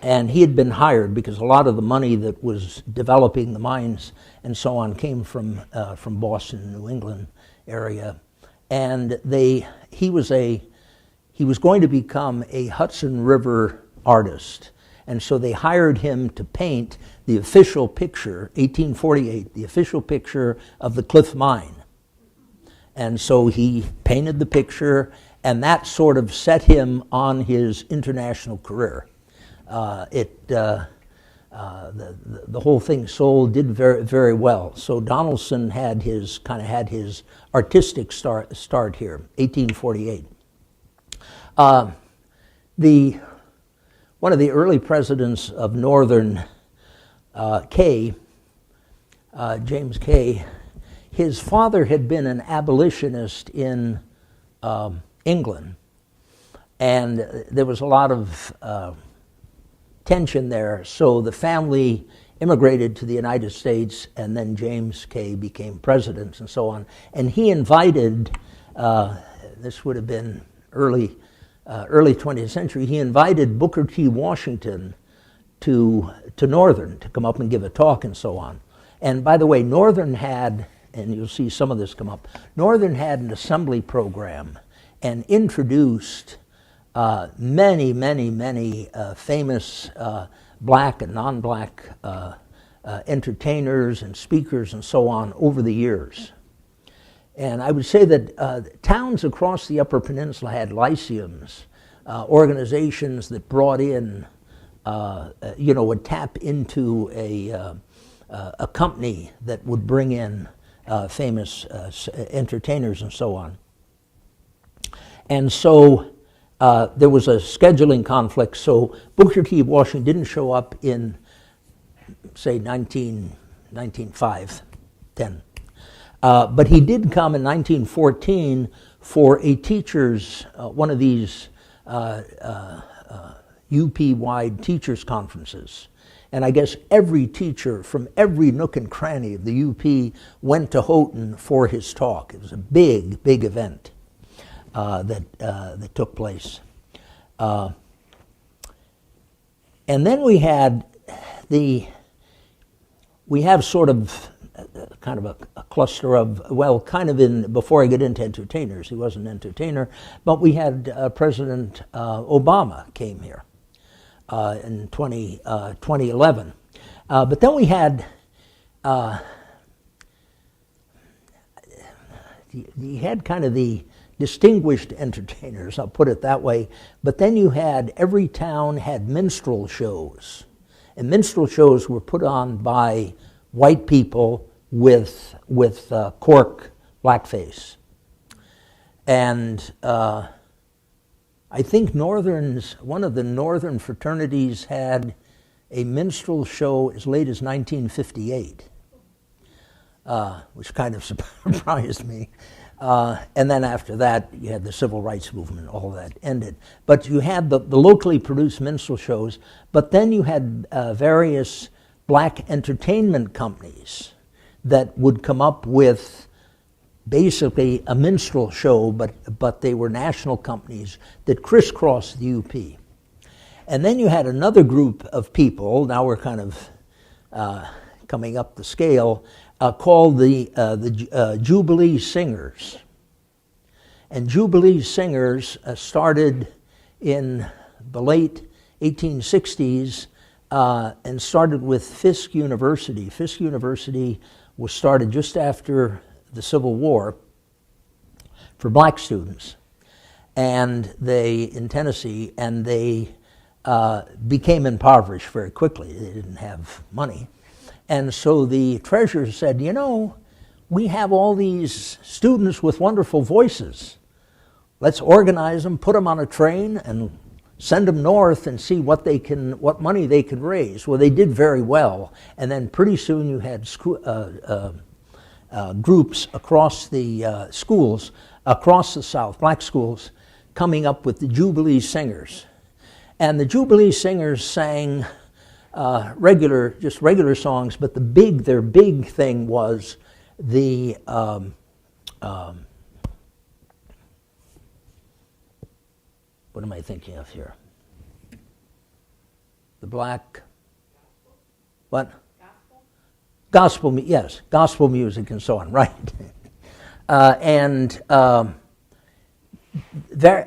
And he had been hired because a lot of the money that was developing the mines and so on came from Boston, New England area. And he was going to become a Hudson River artist. And so they hired him to paint the official picture, 1848, the official picture of the Cliff Mine. And so he painted the picture, and that sort of set him on his international career. The whole thing sold, did very, very well. So Donaldson had his artistic start here, 1848. One of the early presidents of Northern, James Kay, his father had been an abolitionist in England, and there was a lot of tension there, so the family immigrated to the United States, and then James Kay became president and so on. And he invited, this would have been early 20th century, he invited Booker T. Washington to Northern to come up and give a talk and so on. And by the way, Northern had, and you'll see some of this come up, Northern had an assembly program and introduced many famous black and non-black entertainers and speakers and so on over the years. And I would say that towns across the Upper Peninsula had lyceums, organizations that brought in, would tap into a company that would bring in famous entertainers and so on. And so there was a scheduling conflict, so Booker T. Washington didn't show up in, say, 1905, 10. But he did come in 1914 for a teachers, one of these UP-wide teachers conferences. And I guess every teacher from every nook and cranny of the UP went to Houghton for his talk. It was a big event that took place. And then we have sort of kind of a cluster of, before I get into entertainers, he was an entertainer, but we had President Obama came here in 2011. But then we had you had kind of the distinguished entertainers, I'll put it that way, but then you had, every town had minstrel shows. And minstrel shows were put on by white people with cork blackface. And I think one of the northern fraternities had a minstrel show as late as 1958, which kind of surprised me. And then after that, you had the civil rights movement, all that ended. But you had the locally produced minstrel shows, but then you had various black entertainment companies that would come up with basically a minstrel show, but they were national companies that crisscrossed the UP. And then you had another group of people, now we're kind of coming up the scale, called the Jubilee Singers. And Jubilee Singers started in the late 1860s and started with Fisk University. Fisk University was started just after the Civil War for black students, and in Tennessee, and they became impoverished very quickly. They didn't have money. And so the treasurer said, you know, we have all these students with wonderful voices. Let's organize them, put them on a train, and send them north and see what money they could raise. Well, they did very well. And then pretty soon you had groups across the schools, across the South, black schools, coming up with the Jubilee Singers. And the Jubilee Singers sang regular songs, but their big thing was the what am I thinking of here? The black, what? Gospel, yes, gospel music and so on, right? There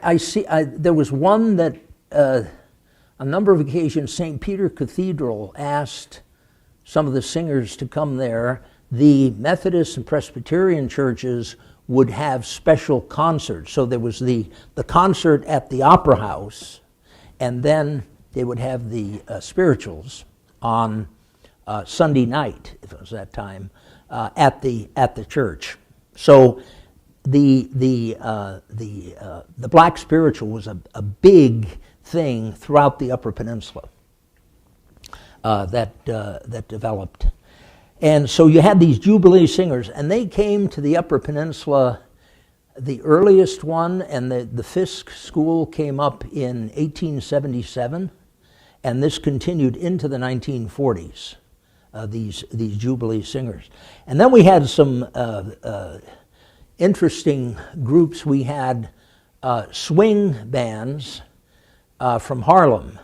was one that a number of occasions, St. Peter Cathedral asked some of the singers to come there. The Methodist and Presbyterian churches would have special concerts. So there was the concert at the Opera House, and then they would have the spirituals on Sunday night, if it was that time, at the church. So the black spiritual was a big thing throughout the Upper Peninsula that developed. And so you had these Jubilee Singers, and they came to the Upper Peninsula. The earliest one, and the Fisk School, came up in 1877, and this continued into the 1940s, these Jubilee Singers. And then we had some interesting groups. We had swing bands from Harlem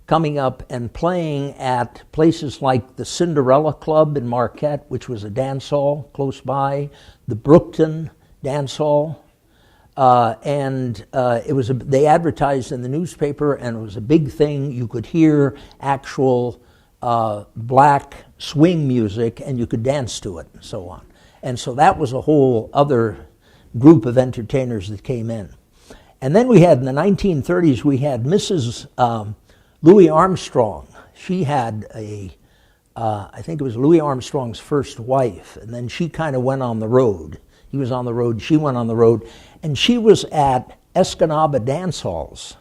coming up and playing at places like the Cinderella Club in Marquette, which was a dance hall close by, the Brookton Dance Hall, and they advertised in the newspaper, and it was a big thing. You could hear actual black swing music, and you could dance to it, and so on. And so that was a whole other group of entertainers that came in. And then we had, in the 1930s, we had Mrs. Louis Armstrong. She had I think it was Louis Armstrong's first wife, and then she kind of went on the road. He was on the road, she went on the road, and she was at Escanaba dance halls.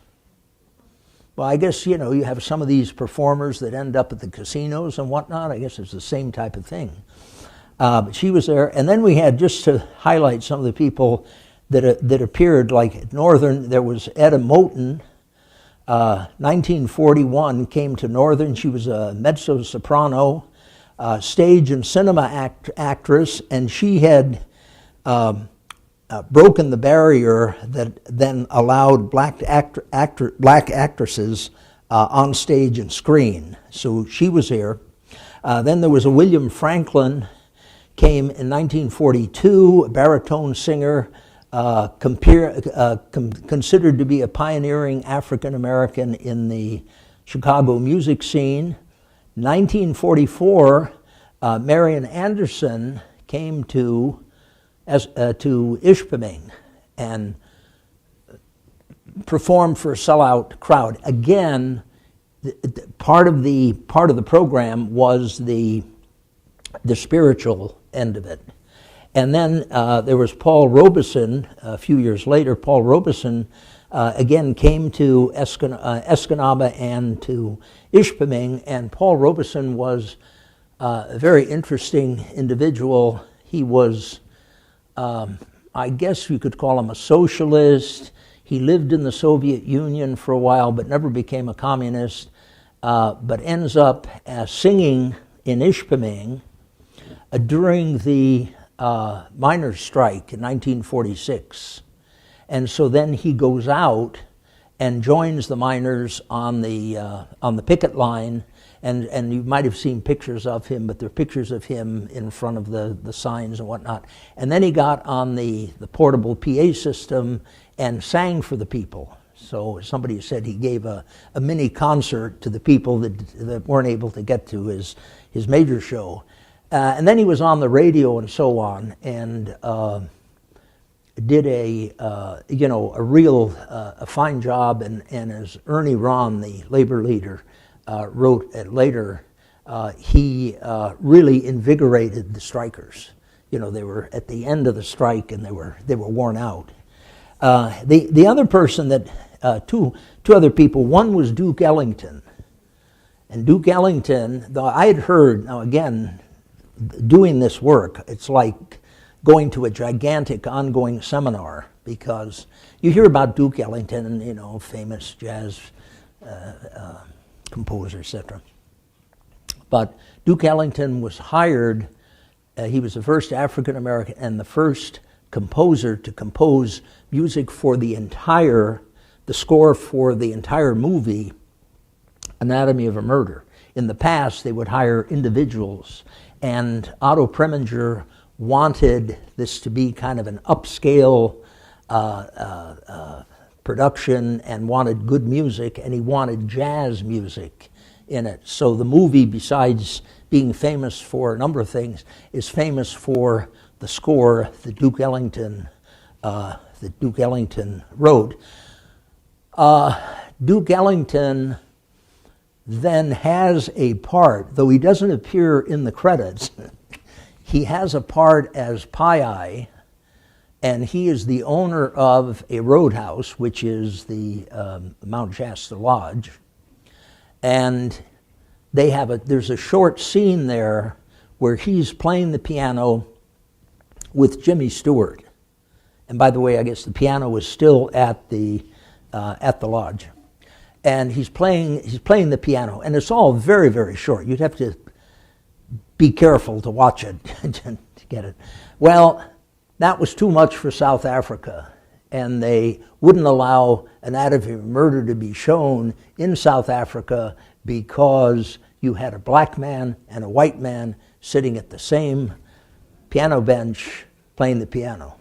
Well, I guess, you have some of these performers that end up at the casinos and whatnot. I guess it's the same type of thing. But she was there. And then we had, just to highlight some of the people that appeared, like at Northern, there was Etta Moten. 1941 came to Northern. She was a mezzo-soprano, stage and cinema actress, and she had broken the barrier that then allowed black actresses on stage and screen. So she was here. Then there was a William Franklin, came in 1942, a baritone singer, considered to be a pioneering African-American in the Chicago music scene. 1944, Marian Anderson came to to Ishpeming and performed for a sellout crowd. Again, part of the program was the spiritual end of it. And then there was Paul Robeson a few years later. Paul Robeson again came to Escanaba and to Ishpeming, and Paul Robeson was a very interesting individual. He was, I guess you could call him a socialist. He lived in the Soviet Union for a while, but never became a communist, but ends up singing in Ishpeming during the miners' strike in 1946. And so then he goes out and joins the miners on the picket line, and you might have seen pictures of him, but there are pictures of him in front of the signs and whatnot. And then he got on the portable PA system and sang for the people. So somebody said he gave a mini concert to the people that weren't able to get to his major show. And then he was on the radio and so on, and did a fine job. And as Ernie Ron, the labor leader, wrote later, he really invigorated the strikers. You know, they were at the end of the strike and they were worn out. The other person that two other people. One was Duke Ellington, and Duke Ellington, though I had heard, now again, doing this work, it's like going to a gigantic ongoing seminar, because you hear about Duke Ellington, you know, famous jazz composer, etc. But Duke Ellington was hired, he was the first African American and the first composer to compose music for the score for the entire movie, Anatomy of a Murder. In the past, they would hire individuals, and Otto Preminger wanted this to be kind of an upscale production and wanted good music, and he wanted jazz music in it. So the movie, besides being famous for a number of things, is famous for the score that Duke Ellington wrote. Duke Ellington then has a part, though he doesn't appear in the credits, he has a part as Pi, and he is the owner of a roadhouse, which is the Mount Shasta Lodge. And there's a short scene there where he's playing the piano with Jimmy Stewart. And by the way, I guess the piano was still at the lodge. And he's playing the piano, and it's all very, very short. You'd have to be careful to watch it to get it. Well, that was too much for South Africa, and they wouldn't allow Anatomy of a Murder to be shown in South Africa because you had a black man and a white man sitting at the same piano bench playing the piano.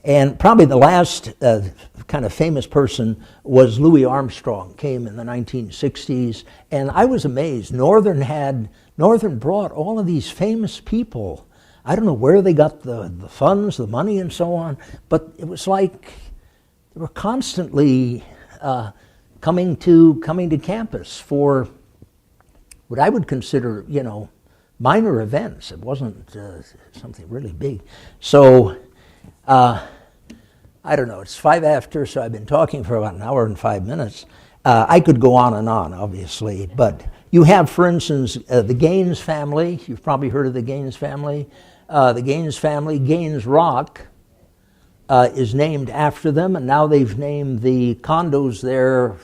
And probably the last kind of famous person was Louis Armstrong, came in the 1960s, and I was amazed. Northern brought all of these famous people. I don't know where they got the funds, the money, and so on, but it was like they were constantly coming to campus for what I would consider, you know, minor events. It wasn't something really big. So I don't know, it's 5 after, so I've been talking for about an hour and 5 minutes. I could go on and on, obviously, but you have, for instance, the Gaines family. You've probably heard of the Gaines family. The Gaines family, Gaines Rock, is named after them, and now they've named the condos there,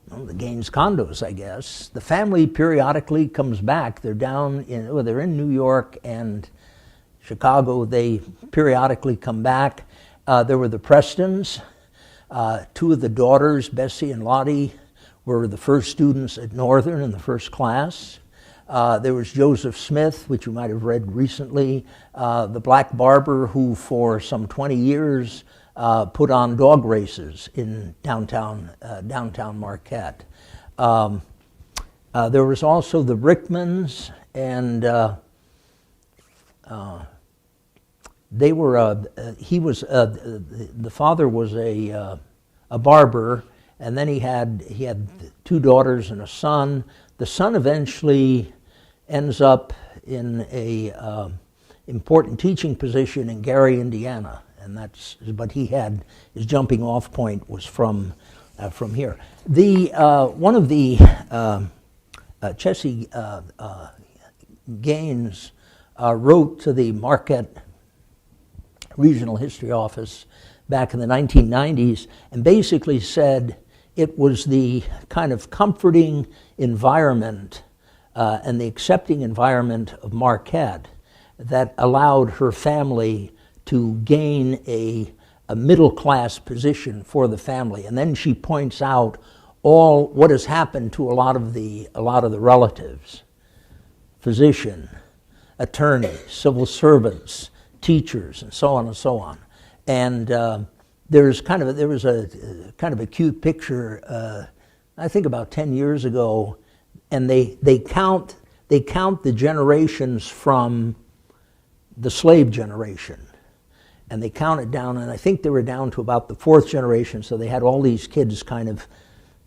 well, the Gaines condos, I guess. The family periodically comes back. They're they're in New York and Chicago. They periodically come back. There were the Prestons. Two of the daughters, Bessie and Lottie, were the first students at Northern in the first class. There was Joseph Smith, which you might have read recently, the black barber who for some 20 years put on dog races in downtown Marquette. There was also the Rickmans, and they were. He was. The father was a barber, and then he had 2 daughters and a son. The son eventually ends up in a important teaching position in Gary, Indiana, and but his jumping off point was from here. One of the Jesse Gaines wrote to the Marquette Regional History Office back in the 1990s and basically said it was the kind of comforting environment and the accepting environment of Marquette that allowed her family to gain a middle-class position for the family. And then she points out all what has happened to a lot of the relatives: physician, attorneys, civil servants, teachers, and so on and so on. And there was a kind of a cute picture, I think about 10 years ago, and they count the generations from the slave generation, and they count it down, and I think they were down to about the 4th generation. So they had all these kids, kind of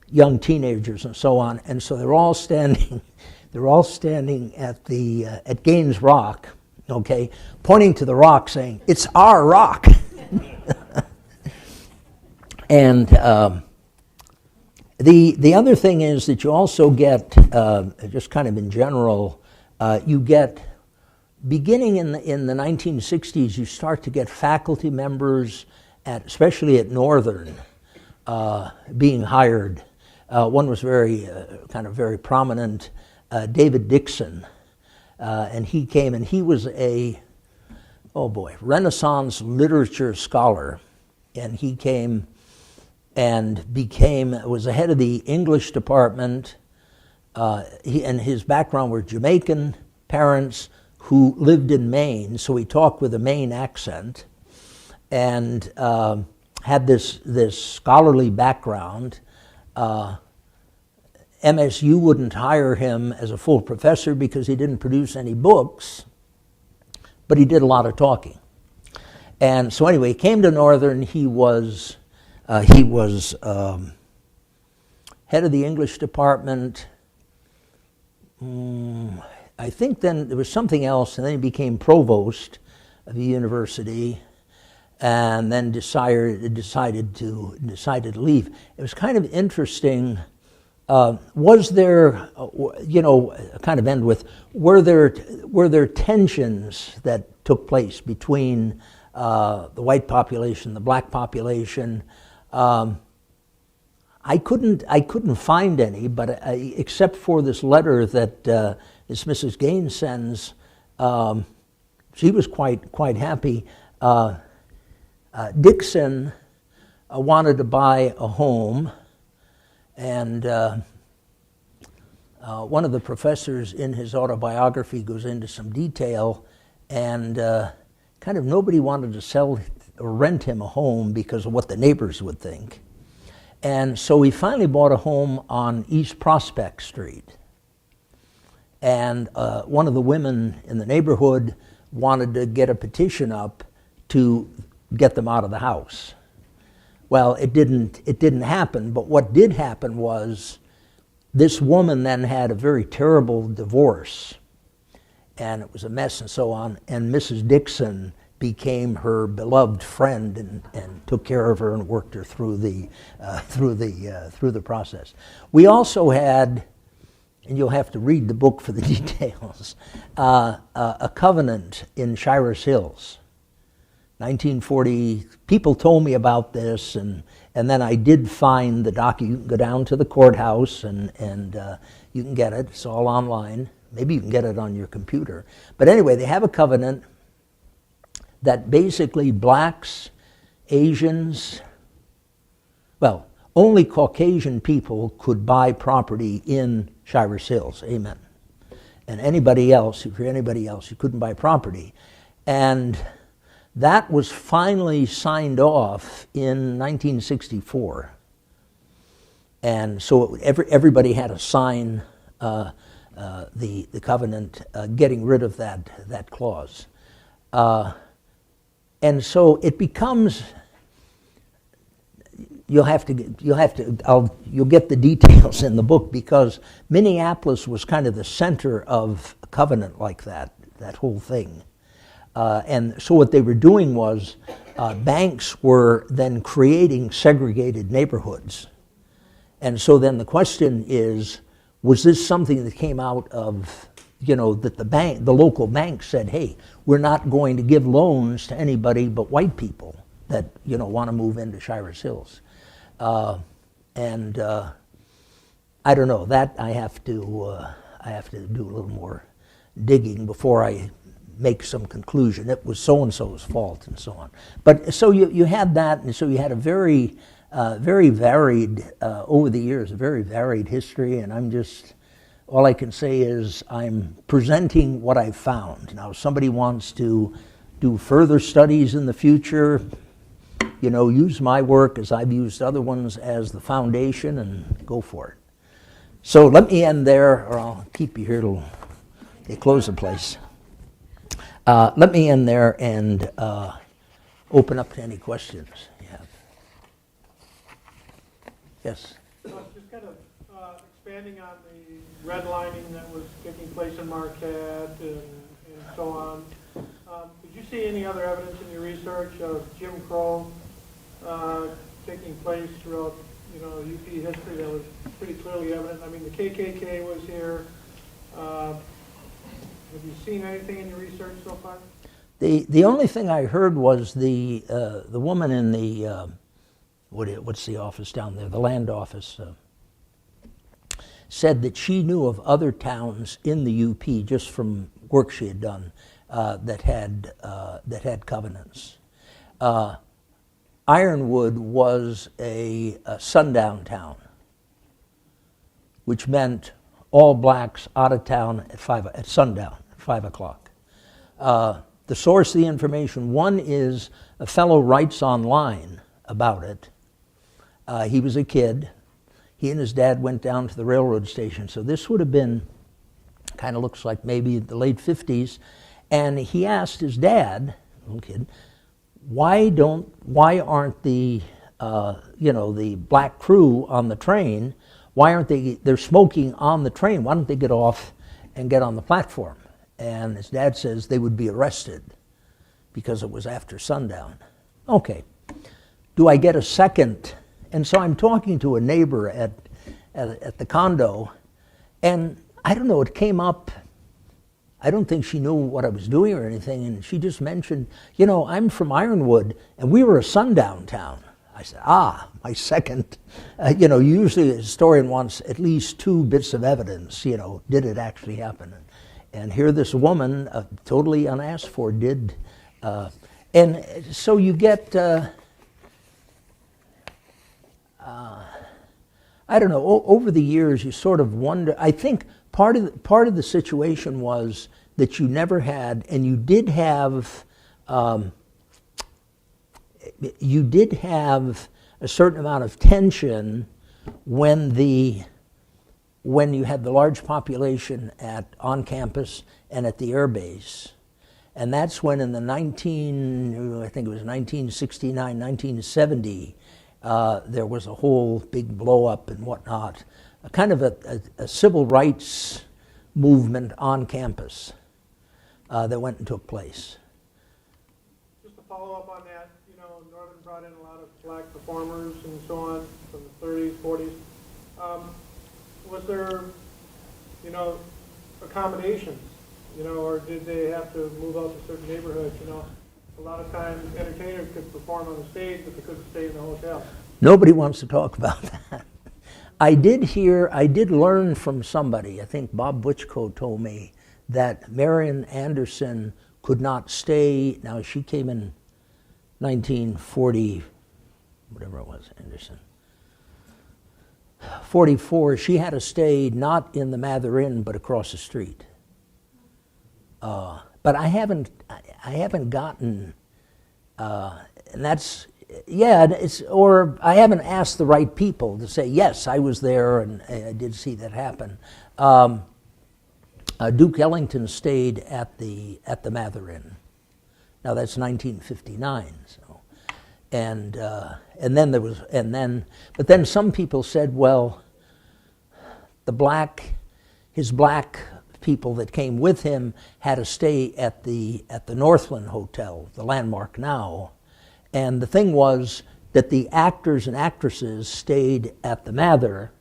young teenagers and so on, and so they're all standing at Gaines Rock, okay, pointing to the rock, saying, "It's our rock." And the other thing is that you also get, just kind of in general, you get, beginning in the 1960s, you start to get faculty members, especially at Northern, being hired. One was very prominent, David Dixon, and he came, and he was a Renaissance literature scholar, and he came and was the head of the English department. He and his background were Jamaican parents who lived in Maine, so he talked with a Maine accent, and had this scholarly background. MSU wouldn't hire him as a full professor because he didn't produce any books, but he did a lot of talking. And so anyway, he came to Northern. He was head of the English department. I think then there was something else, and then he became provost of the university, and then decided to leave. It was kind of interesting. Was there, kind of end with, were there tensions that took place between the white population, the black population? I couldn't find any, but except for this letter that this Mrs. Gaines sends, she was quite happy. Dixon wanted to buy a home, and one of the professors in his autobiography goes into some detail, and kind of nobody wanted to sell or rent him a home because of what the neighbors would think. And so he finally bought a home on East Prospect Street. And one of the women in the neighborhood wanted to get a petition up to get them out of the house. Well, it didn't happen, but what did happen was this woman then had a very terrible divorce, and it was a mess and so on, and Mrs. Dixon became her beloved friend and took care of her and worked her through the process. We also had, and you'll have to read the book for the details, a covenant in Shiras Hills. 1940, people told me about this, and then I did find the document. You can go down to the courthouse and you can get it. It's all online. Maybe you can get it on your computer. But anyway, they have a covenant that basically blacks, Asians, well, only Caucasian people could buy property in Shiras Hills. Amen. And anybody else, if you're anybody else, you couldn't buy property. And that was finally signed off in 1964. And so everybody had to sign the covenant getting rid of that clause. And so it becomes, you'll get the details in the book, because Minneapolis was kind of the center of a covenant like that whole thing. And so what they were doing was banks were then creating segregated neighborhoods. And so then the question is, was this something that came out of, that the local bank said, hey, we're not going to give loans to anybody but white people that, want to move into Shiras Hills. And I don't know, that I have to do a little more digging before I make some conclusion. It was so-and-so's fault and so on. But so you had that, and so you had a very varied, over the years, a very varied history, and all I can say is I'm presenting what I've found. Now, if somebody wants to do further studies in the future, use my work as I've used other ones as the foundation, and go for it. So let me end there, or I'll keep you here till they close the place. Let me end there and open up to any questions you have. Yes? Just kind of expanding on the redlining that was taking place in Marquette and so on. Did you see any other evidence in your research of Jim Crow taking place throughout, UP history that was pretty clearly evident? I mean, the KKK was here. Have you seen anything in your research so far? The only thing I heard was the woman in the what's the office down there, the land office, said that she knew of other towns in the UP just from work she had done that had covenants. Ironwood was a sundown town, which meant all blacks out of town at sundown, 5 o'clock. The source of the information, one is a fellow writes online about it. He was a kid. He and his dad went down to the railroad station. So this would have been, kind of looks like maybe the late 50s. And he asked his dad, little kid, why aren't the black crew on the train, why aren't they're smoking on the train? Why don't they get off and get on the platform? And his dad says they would be arrested because it was after sundown. Okay, do I get a second? And so I'm talking to a neighbor at the condo, and I don't know, it came up, I don't think she knew what I was doing or anything, and she just mentioned, I'm from Ironwood, and we were a sundown town. I said, my second. Usually a historian wants at least 2 bits of evidence, did it actually happen? And here this woman, totally unasked for, did. And so you get, I don't know, over the years you sort of wonder, I think part of the situation was that you never had, and you did have a certain amount of tension when you had the large population on campus and at the air base. And that's when in the 1969, 1970, there was a whole big blow up and whatnot, a kind of a civil rights movement on campus that went and took place. Just to follow up on that, Northern brought in a lot of black performers and so on from the 30s, 40s. Was there, accommodations, or did they have to move out to certain neighborhoods? A lot of times entertainers could perform on the stage, but they couldn't stay in the hotel. Nobody wants to talk about that. I did learn from somebody, I think Bob Butchko told me, that Marian Anderson could not stay. Now, she came in 1940, whatever it was, Anderson. 44, she had to stay not in the Mather Inn, but across the street. But I haven't gotten, and that's, or I haven't asked the right people to say, yes, I was there and I did see that happen. Duke Ellington stayed at the Mather Inn. Now that's 1959. So, and then there was, but then some people said, well, his black people that came with him had to stay at the Northland Hotel, the landmark now, and the thing was that the actors and actresses stayed at the Mather,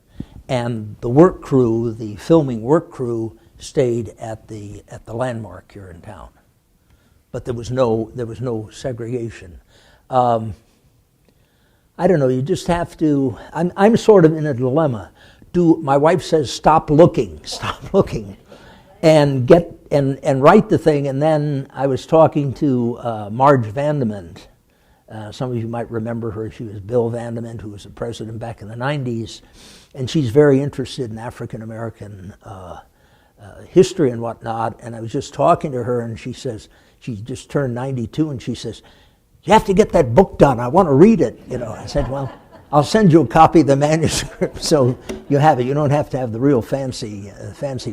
and the work crew, the filming work crew, stayed at the landmark here in town. But there was no segregation. I don't know. You just have to. I'm sort of in a dilemma. My wife says stop looking, and write the thing. And then I was talking to Marge Vandement. Some of you might remember her. She was Bill Vandement, who was the president back in the 90s, and she's very interested in African American history and whatnot. And I was just talking to her, and she says she just turned 92, and she says, "You have to get that book done. I want to read it." I said, "Well, I'll send you a copy of the manuscript so you have it. You don't have to have the real fancy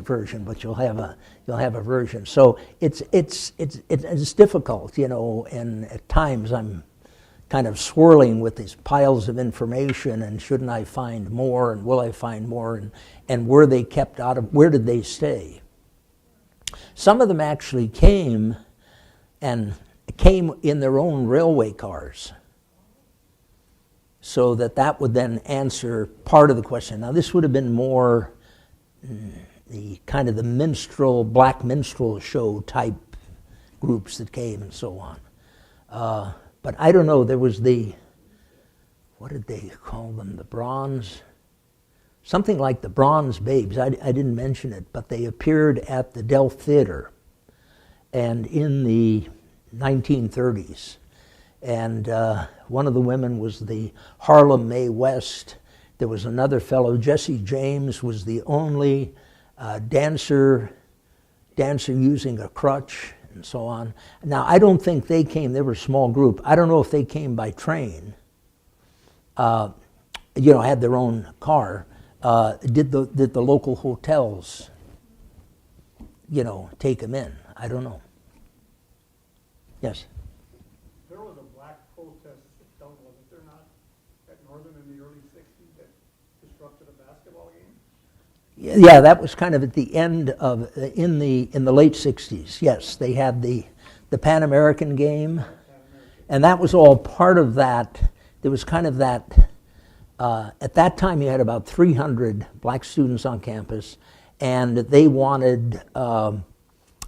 version, but you'll have a version." So it's difficult, and at times I'm kind of swirling with these piles of information, and shouldn't I find more, and will I find more, and were they kept out of, where did they stay? Some of them actually came in their own railway cars, so that would then answer part of the question. Now this would have been more the kind of the minstrel, black minstrel show type groups that came and so on. But I don't know, there was what did they call them, the bronze, something like the Bronze Babes. I didn't mention it, but they appeared at the Delft Theater and in the 1930s. And one of the women was the Harlem Mae West. There was another fellow, Jesse James, was the only dancer using a crutch, and so on. Now, I don't think they came, they were a small group. I don't know if they came by train, had their own car. Did the local hotels, take them in? I don't know. Yes? There was a black protest, wasn't there not, at Northern in the early 60s that disrupted a basketball game? Yeah, that was kind of at the end of, in the late 60s. Yes, they had the Pan American game, and that was all part of that. There was kind of that, at that time you had about 300 black students on campus, and they wanted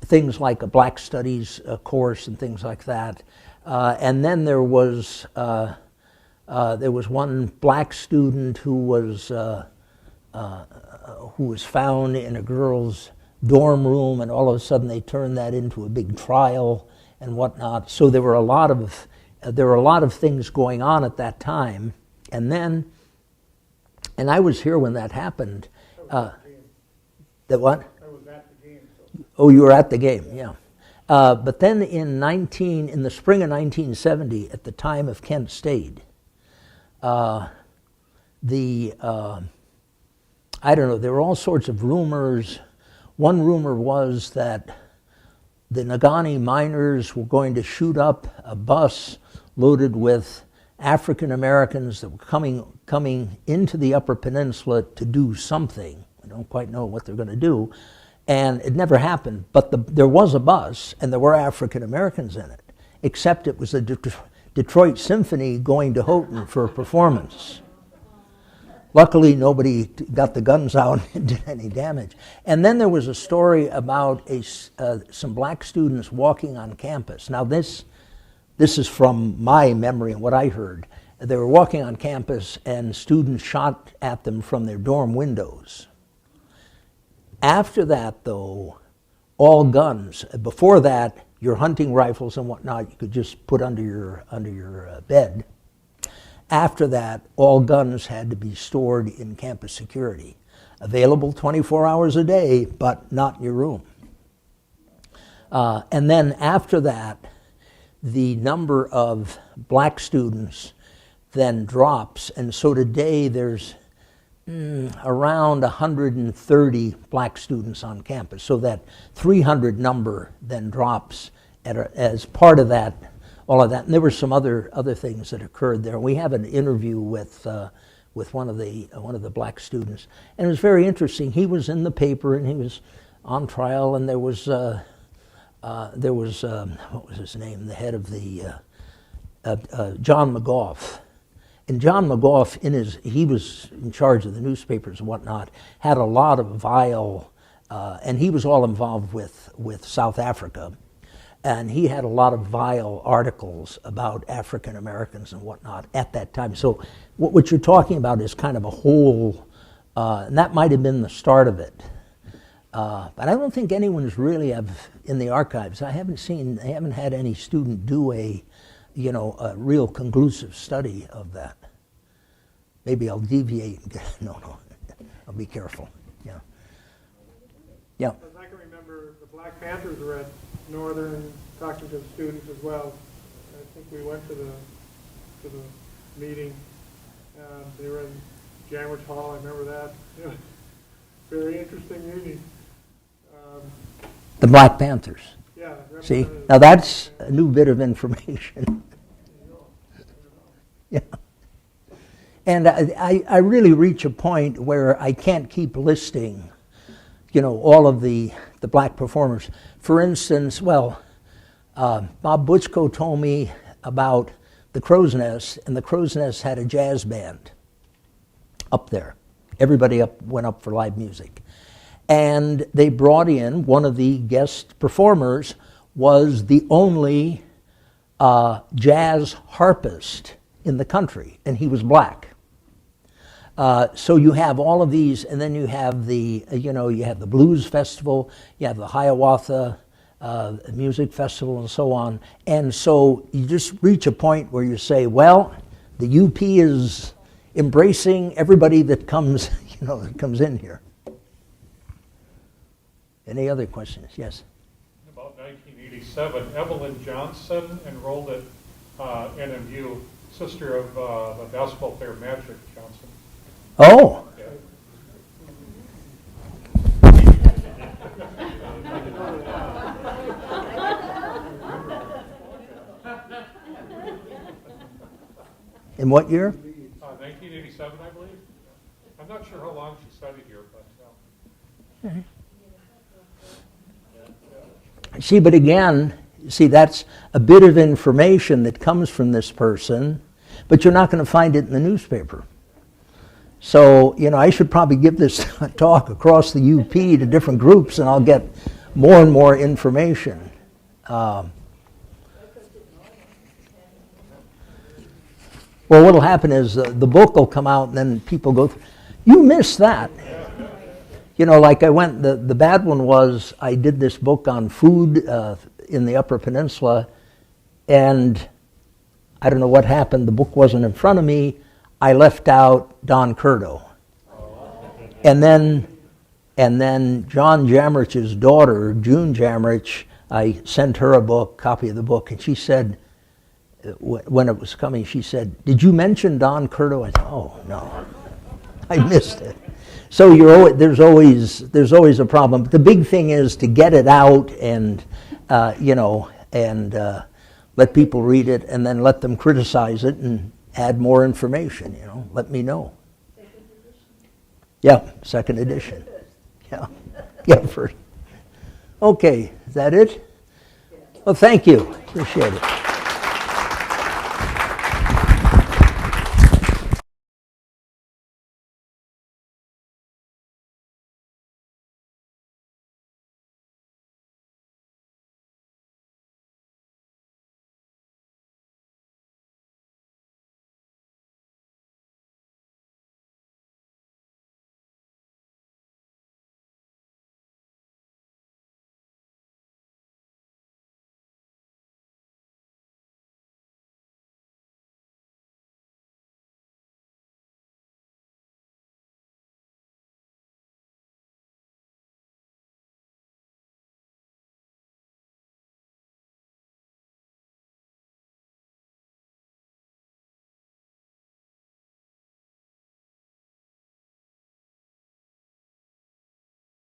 things like a black studies course and things like that. And then there was one black student who was found in a girl's dorm room, and all of a sudden they turned that into a big trial and whatnot. So there were a lot of things going on at that time. And I was here when that happened. That what? I was at the game. So. Oh, you were at the game, yeah. But then in the spring of 1970, at the time of Kent State, I don't know, there were all sorts of rumors. One rumor was that the Magnaghi miners were going to shoot up a bus loaded with African Americans that were coming into the Upper Peninsula to do something. I don't quite know what they're going to do. And it never happened, but there was a bus, and there were African Americans in it, except it was a Detroit Symphony going to Houghton for a performance. Luckily, nobody got the guns out and did any damage. And then there was a story about some black students walking on campus. Now this is from my memory and what I heard. They were walking on campus, and students shot at them from their dorm windows. After that, though, all guns. Before that, your hunting rifles and whatnot you could just put under your bed. After that, all guns had to be stored in campus security, available 24 hours a day, but not in your room. And then after that, the number of black students then drops, and so today there's around 130 black students on campus, so that 300 number then drops, as part of that, all of that. And there were some other things that occurred there. We have an interview with one of the black students, and it was very interesting. He was in the paper and he was on trial, and there was what was his name? The head of the John McGough. And John McGough, he was in charge of the newspapers and whatnot, had a lot of vile, and he was all involved with South Africa, and he had a lot of vile articles about African Americans and whatnot at that time. So what you're talking about is kind of a whole, and that might have been the start of it. But I don't think anyone's really in the archives. I haven't had any student do a real conclusive study of that. Maybe I'll deviate. No, I'll be careful. Yeah. As I can remember, the Black Panthers were at Northern talking to the students as well. I think we went to the meeting. They were in Jamrich Hall. I remember that. It was a very interesting meeting. The Black Panthers. Yeah. See, now that's a new bit of information. Yeah. And I really reach a point where I can't keep listing, all of the black performers. For instance, Bob Butchko told me about the Crow's Nest, and the Crow's Nest had a jazz band up there. Everybody went up for live music. And they brought in one of the guest performers was the only jazz harpist in the country, and he was black. So you have all of these, and then you have the Blues Festival, you have the Hiawatha Music Festival, and so on. And so you just reach a point where you say, well, the UP is embracing everybody that comes, that comes in here. Any other questions? Yes. In about 1987, Evelyn Johnson enrolled at NMU, sister of the basketball player Magic Johnson. Oh. Yeah. In what year? 1987, I believe. I'm not sure how long she studied here, but. See, but again, that's a bit of information that comes from this person, but you're not going to find it in the newspaper. So, I should probably give this talk across the UP to different groups, and I'll get more and more information. Well, what'll happen is the book will come out, and then people go, you missed that. Like the bad one was I did this book on food in the Upper Peninsula, and I don't know what happened. The book wasn't in front of me. I left out Don Curto. And then John Jamrich's daughter, June Jamrich, I sent her a copy of the book, and she said, when it was coming, she said, "Did you mention Don Curto?" I said, "Oh, no, I missed it." So there's always a problem. But the big thing is to get it out and let people read it, and then let them criticize it and add more information. Let me know. Yeah, second edition. Yeah, first. Okay, is that it? Well, thank you. Appreciate it.